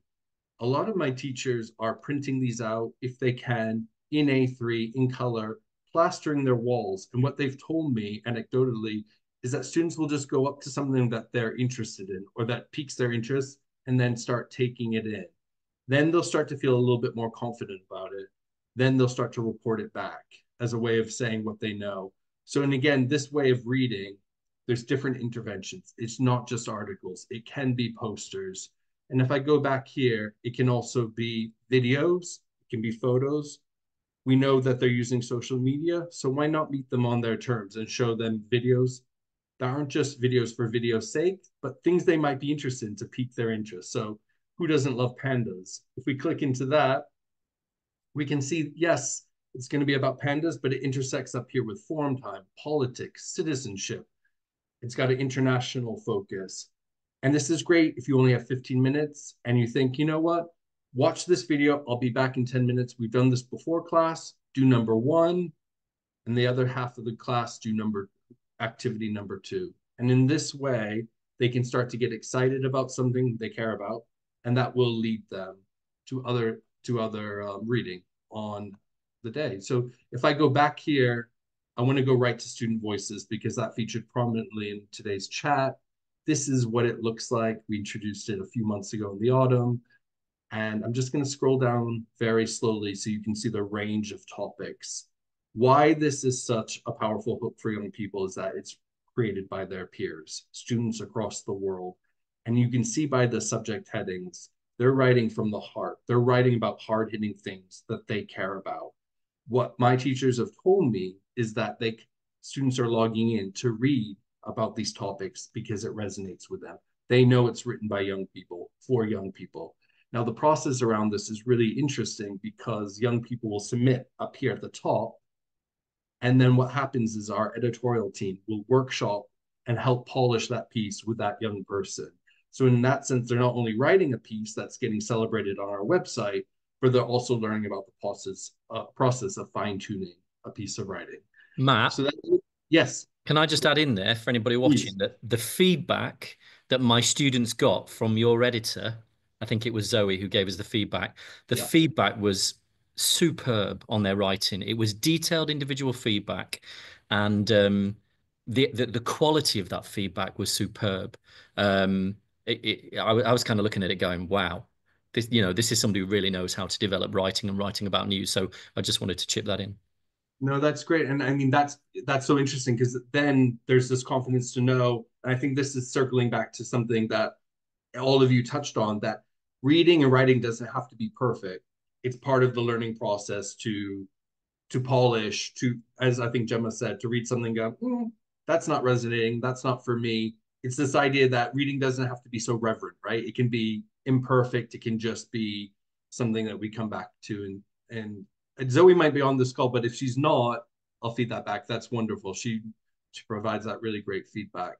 A lot of my teachers are printing these out, if they can, in A3, in color, plastering their walls. And what they've told me anecdotally is that students will just go up to something that they're interested in or that piques their interest and then start taking it in. Then they'll start to feel a little bit more confident about it. Then they'll start to report it back as a way of saying what they know. So, and again, this way of reading, there's different interventions. It's not just articles. It can be posters. And if I go back here, it can also be videos. It can be photos. We know that they're using social media, so why not meet them on their terms and show them videos that aren't just videos for video's sake, but things they might be interested in to pique their interest. So who doesn't love pandas? If we click into that, we can see, yes, it's going to be about pandas, but it intersects up here with forum time, politics, citizenship. It's got an international focus. And this is great if you only have 15 minutes and you think, you know what? Watch this video. I'll be back in 10 minutes. We've done this before class. Do number 1. And the other half of the class, do activity number 2. And in this way, they can start to get excited about something they care about. And that will lead them to other reading on the day. So if I go back here, I want to go right to student voices because that featured prominently in today's chat. This is what it looks like. We introduced it a few months ago in the autumn. And I'm just going to scroll down very slowly so you can see the range of topics. Why this is such a powerful hook for young people is that it's created by their peers, students across the world. And you can see by the subject headings, they're writing from the heart. They're writing about hard-hitting things that they care about. What my teachers have told me is that students are logging in to read about these topics because it resonates with them. They know it's written by young people for young people. Now, the process around this is really interesting because young people will submit up here at the top. And then what happens is our editorial team will workshop and help polish that piece with that young person. So in that sense, they're not only writing a piece that's getting celebrated on our website, but they're also learning about the process of fine-tuning a piece of writing. Matt, so that, yes. Can I just add in there for anybody watching that the feedback that my students got from your editor, I think it was Zoe who gave us the feedback. The feedback was superb on their writing. It was detailed individual feedback, and the quality of that feedback was superb. I was kind of looking at it going, wow, this is somebody who really knows how to develop writing and writing about news. So I just wanted to chip that in. No, that's great. And I mean, that's so interesting because then there's this confidence to know. And I think this is circling back to something that all of you touched on, that reading and writing doesn't have to be perfect. It's part of the learning process to polish, to, as I think Gemma said, to read something and go, that's not resonating, that's not for me. It's this idea that reading doesn't have to be so reverent, right? It can be imperfect. It can just be something that we come back to. And Zoe might be on this call, but if she's not, I'll feed that back. That's wonderful. She provides that really great feedback.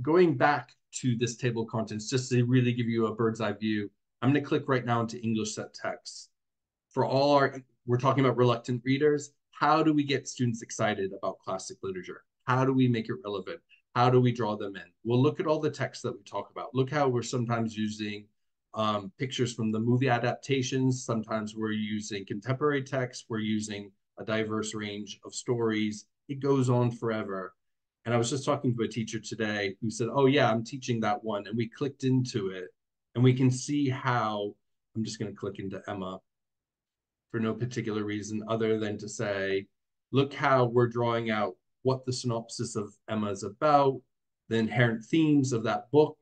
Going back to this table of contents, just to really give you a bird's eye view, I'm going to click right now into English set text. For all we're talking about reluctant readers. How do we get students excited about classic literature? How do we make it relevant? How do we draw them in? Well, look at all the text that we talk about. Look how we're sometimes using pictures from the movie adaptations. Sometimes we're using contemporary text. We're using a diverse range of stories. It goes on forever. And I was just talking to a teacher today who said, oh yeah, I'm teaching that one. And we clicked into it and we can see how, I'm just going to click into Emma for no particular reason other than to say, look how we're drawing out what the synopsis of Emma is about, the inherent themes of that book.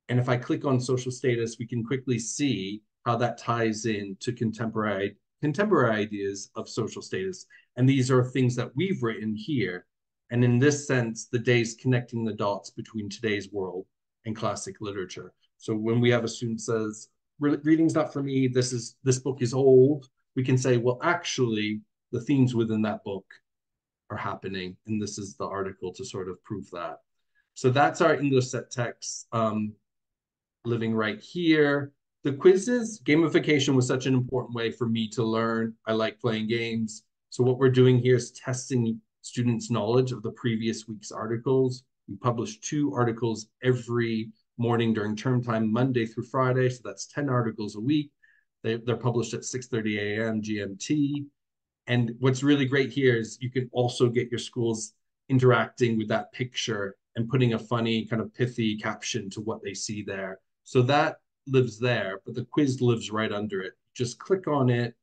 And if I click on social status, we can quickly see how that ties in to contemporary ideas of social status. And these are things that we've written here. And in this sense, the day's connecting the dots between today's world and classic literature. So when we have a student says, reading's not for me, this book is old, we can say, well, actually, the themes within that book are happening. And this is the article to sort of prove that. So that's our English set text living right here. The quizzes, gamification was such an important way for me to learn. I like playing games. So what we're doing here is testing students' knowledge of the previous week's articles. We publish 2 articles every morning during term time, Monday through Friday. So that's 10 articles a week. They're published at 6:30 a.m. GMT. And what's really great here is you can also get your schools interacting with that picture and putting a funny kind of pithy caption to what they see there. So that lives there, but the quiz lives right under it. Just click on it.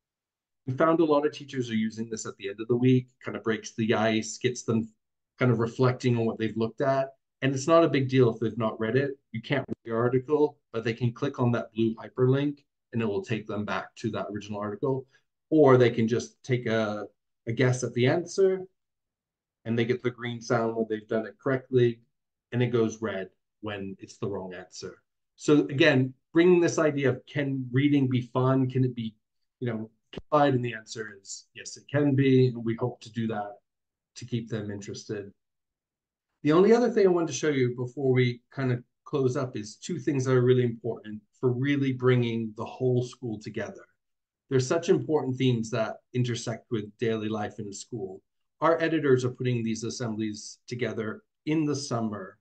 We found a lot of teachers are using this at the end of the week, kind of breaks the ice, gets them kind of reflecting on what they've looked at. And it's not a big deal if they've not read it. You can't read the article, but they can click on that blue hyperlink and it will take them back to that original article. Or they can just take a guess at the answer and they get the green sound when they've done it correctly, and it goes red when it's the wrong answer. So again, bringing this idea of, can reading be fun? Can it be, applied? And the answer is yes, it can be. And we hope to do that to keep them interested. The only other thing I wanted to show you before we kind of close up is 2 things that are really important for really bringing the whole school together. There's such important themes that intersect with daily life in a school. Our editors are putting these assemblies together in the summer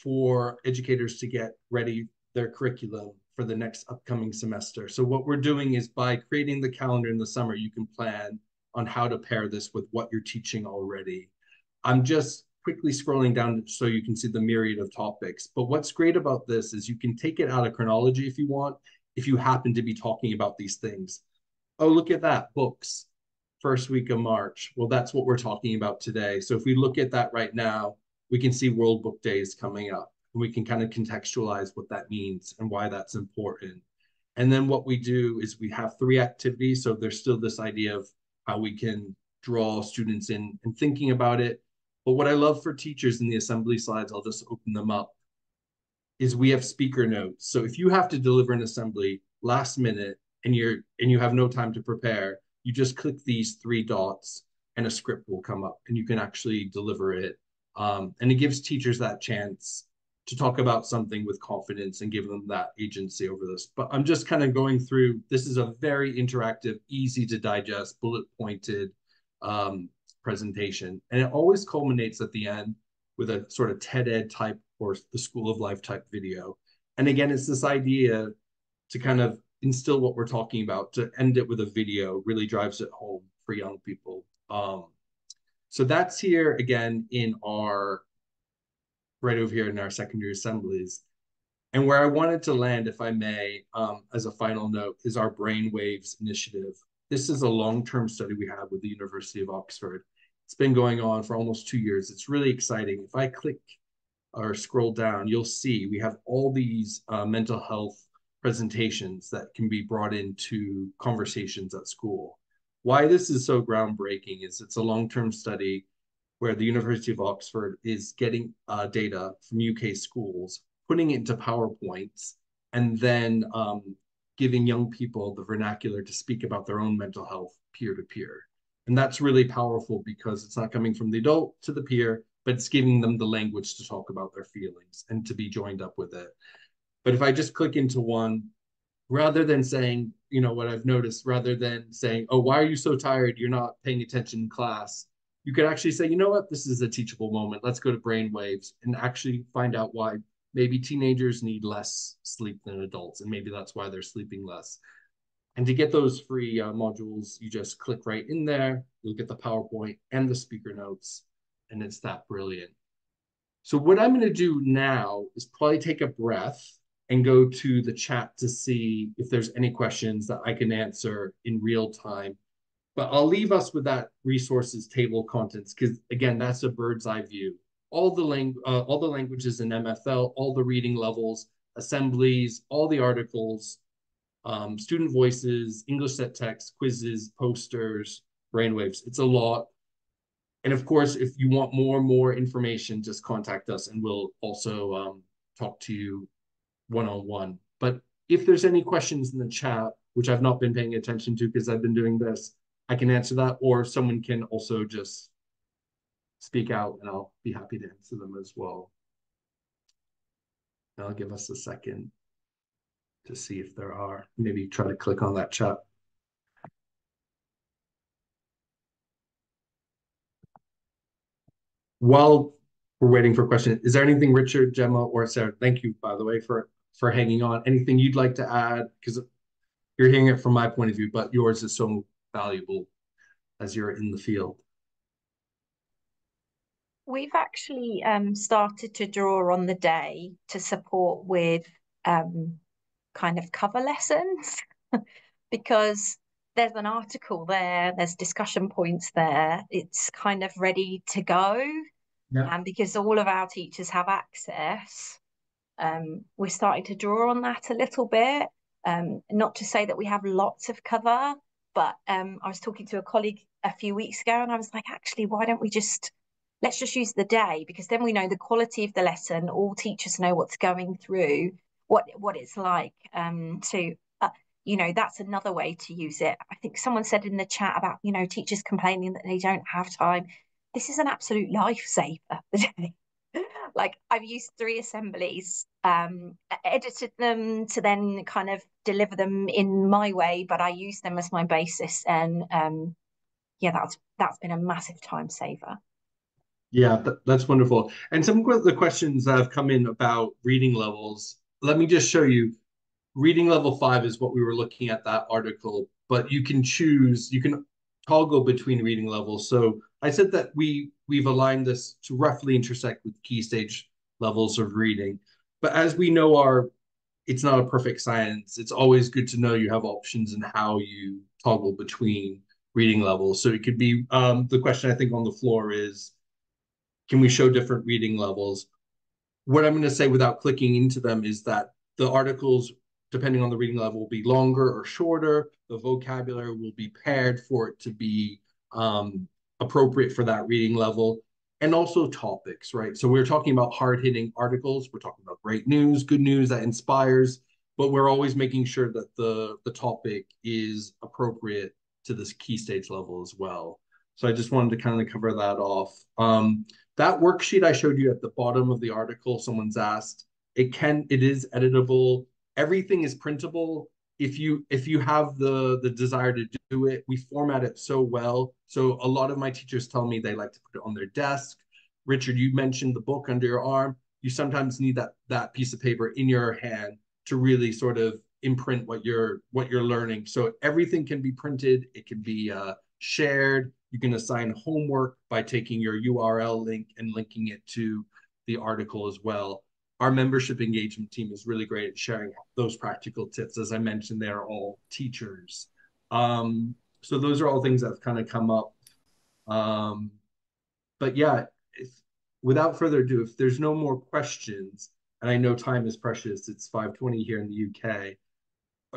for educators to get ready their curriculum for the next upcoming semester. So what we're doing is, by creating the calendar in the summer, you can plan on how to pair this with what you're teaching already. I'm just quickly scrolling down so you can see the myriad of topics. But what's great about this is you can take it out of chronology if you want, if you happen to be talking about these things. Oh, look at that, books, first week of March. Well, that's what we're talking about today. So if we look at that right now, we can see World Book Day is coming up. And we can kind of contextualize what that means and why that's important. And then what we do is we have 3 activities. So there's still this idea of how we can draw students in and thinking about it. But what I love for teachers in the assembly slides, I'll just open them up. is we have speaker notes. So if you have to deliver an assembly last minute and you have no time to prepare, you just click these three dots and a script will come up and you can actually deliver it. And it gives teachers that chance to talk about something with confidence and give them that agency over this. But I'm just kind of going through, this is a very interactive, easy to digest, bullet pointed presentation. And it always culminates at the end with a sort of TED Ed type or the School of Life type video. And again, it's this idea to kind of instill what we're talking about, to end it with a video really drives it home for young people. So that's here again in our, right over here in our secondary assemblies. And where I wanted to land, if I may, as a final note, is our Brainwaves initiative. This is a long-term study we have with the University of Oxford. It's been going on for almost 2 years. It's really exciting. If I click or scroll down, you'll see we have all these mental health presentations that can be brought into conversations at school. Why this is so groundbreaking is it's a long-term study where the University of Oxford is getting data from UK schools, putting it into PowerPoints, and then giving young people the vernacular to speak about their own mental health peer-to-peer. And that's really powerful because it's not coming from the adult to the peer, but it's giving them the language to talk about their feelings and to be joined up with it. But if I just click into one, rather than saying, you know, what I've noticed, rather than saying, oh, why are you so tired? You're not paying attention in class. You could actually say, you know what, this is a teachable moment. Let's go to Brainwaves and actually find out why maybe teenagers need less sleep than adults. And maybe that's why they're sleeping less. And to get those free modules, you just click right in there. You'll get the PowerPoint and the speaker notes. And it's that brilliant. So what I'm going to do now is probably take a breath and go to the chat to see if there's any questions that I can answer in real time. But I'll leave us with that resources table of contents because, again, that's a bird's eye view. All the languages in MFL, all the reading levels, assemblies, all the articles, student voices, English set text, quizzes, posters, brainwaves. It's a lot. And of course, if you want more information, just contact us and we'll also talk to you one-on-one. But if there's any questions in the chat, which I've not been paying attention to because I've been doing this, I can answer that, or someone can also just speak out and I'll be happy to answer them as well. And I'll give us a second to see if there are. Maybe try to click on that chat. While we're waiting for questions, is there anything Richard, Gemma, or Sarah, thank you, by the way, for hanging on. Anything you'd like to add? Because you're hearing it from my point of view, but yours is so valuable as you're in the field. We've actually started to draw on the day to support with kind of cover lessons because there's an article there, there's discussion points there, it's kind of ready to go. Yeah. And because all of our teachers have access, we're starting to draw on that a little bit. Not to say that we have lots of cover, but I was talking to a colleague a few weeks ago and I was like, actually, why don't we let's just use the day, because then we know the quality of the lesson, all teachers know what's going through, what it's like. You know, that's another way to use it. I think someone said in the chat about, you know, teachers complaining that they don't have time. This is an absolute lifesaver, the day. Like, I've used 3 assemblies, edited them to then kind of deliver them in my way, but I use them as my basis. And yeah, that's been a massive time saver. Yeah, that's wonderful. And some of the questions that have come in about reading levels, let me just show you. Reading level 5 is what we were looking at that article, but you can choose, you can toggle between reading levels. So I said that we've aligned this to roughly intersect with key stage levels of reading. But as we know, it's not a perfect science. It's always good to know you have options in how you toggle between reading levels. So it could be, the question I think on the floor is, can we show different reading levels? What I'm going to say without clicking into them is that the articles, depending on the reading level, will be longer or shorter. The vocabulary will be paired for it to be appropriate for that reading level. and also topics, right? So we're talking about hard-hitting articles. We're talking about great news, good news that inspires, but we're always making sure that the topic is appropriate to this key stage level as well. So I just wanted to kind of cover that off. That worksheet I showed you at the bottom of the article, someone's asked, it is editable. Everything is printable. If you have the desire to do it, we format it so well. So a lot of my teachers tell me they like to put it on their desk. Richard, you mentioned the book under your arm. You sometimes need that piece of paper in your hand to really sort of imprint what you're learning. So everything can be printed. It can be shared. You can assign homework by taking your URL link and linking it to the article as well. Our membership engagement team is really great at sharing those practical tips. As I mentioned, they're all teachers. So those are all things that have kind of come up. But yeah, without further ado, if there's no more questions, and I know time is precious, it's 5:20 here in the UK,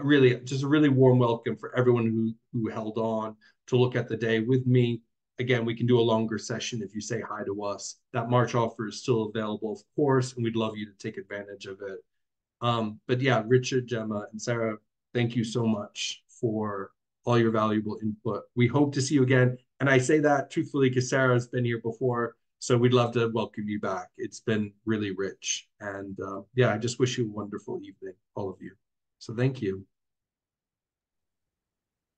really just a really warm welcome for everyone who held on to look at the day with me. Again, we can do a longer session if you say hi to us. That March offer is still available, of course, and we'd love you to take advantage of it. But yeah, Richard, Gemma, and Sarah, thank you so much for all your valuable input. We hope to see you again. And I say that truthfully because Sarah's been here before, so we'd love to welcome you back. It's been really rich. And yeah, I just wish you a wonderful evening, all of you. So thank you.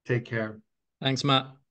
Take care. Thanks, Matt.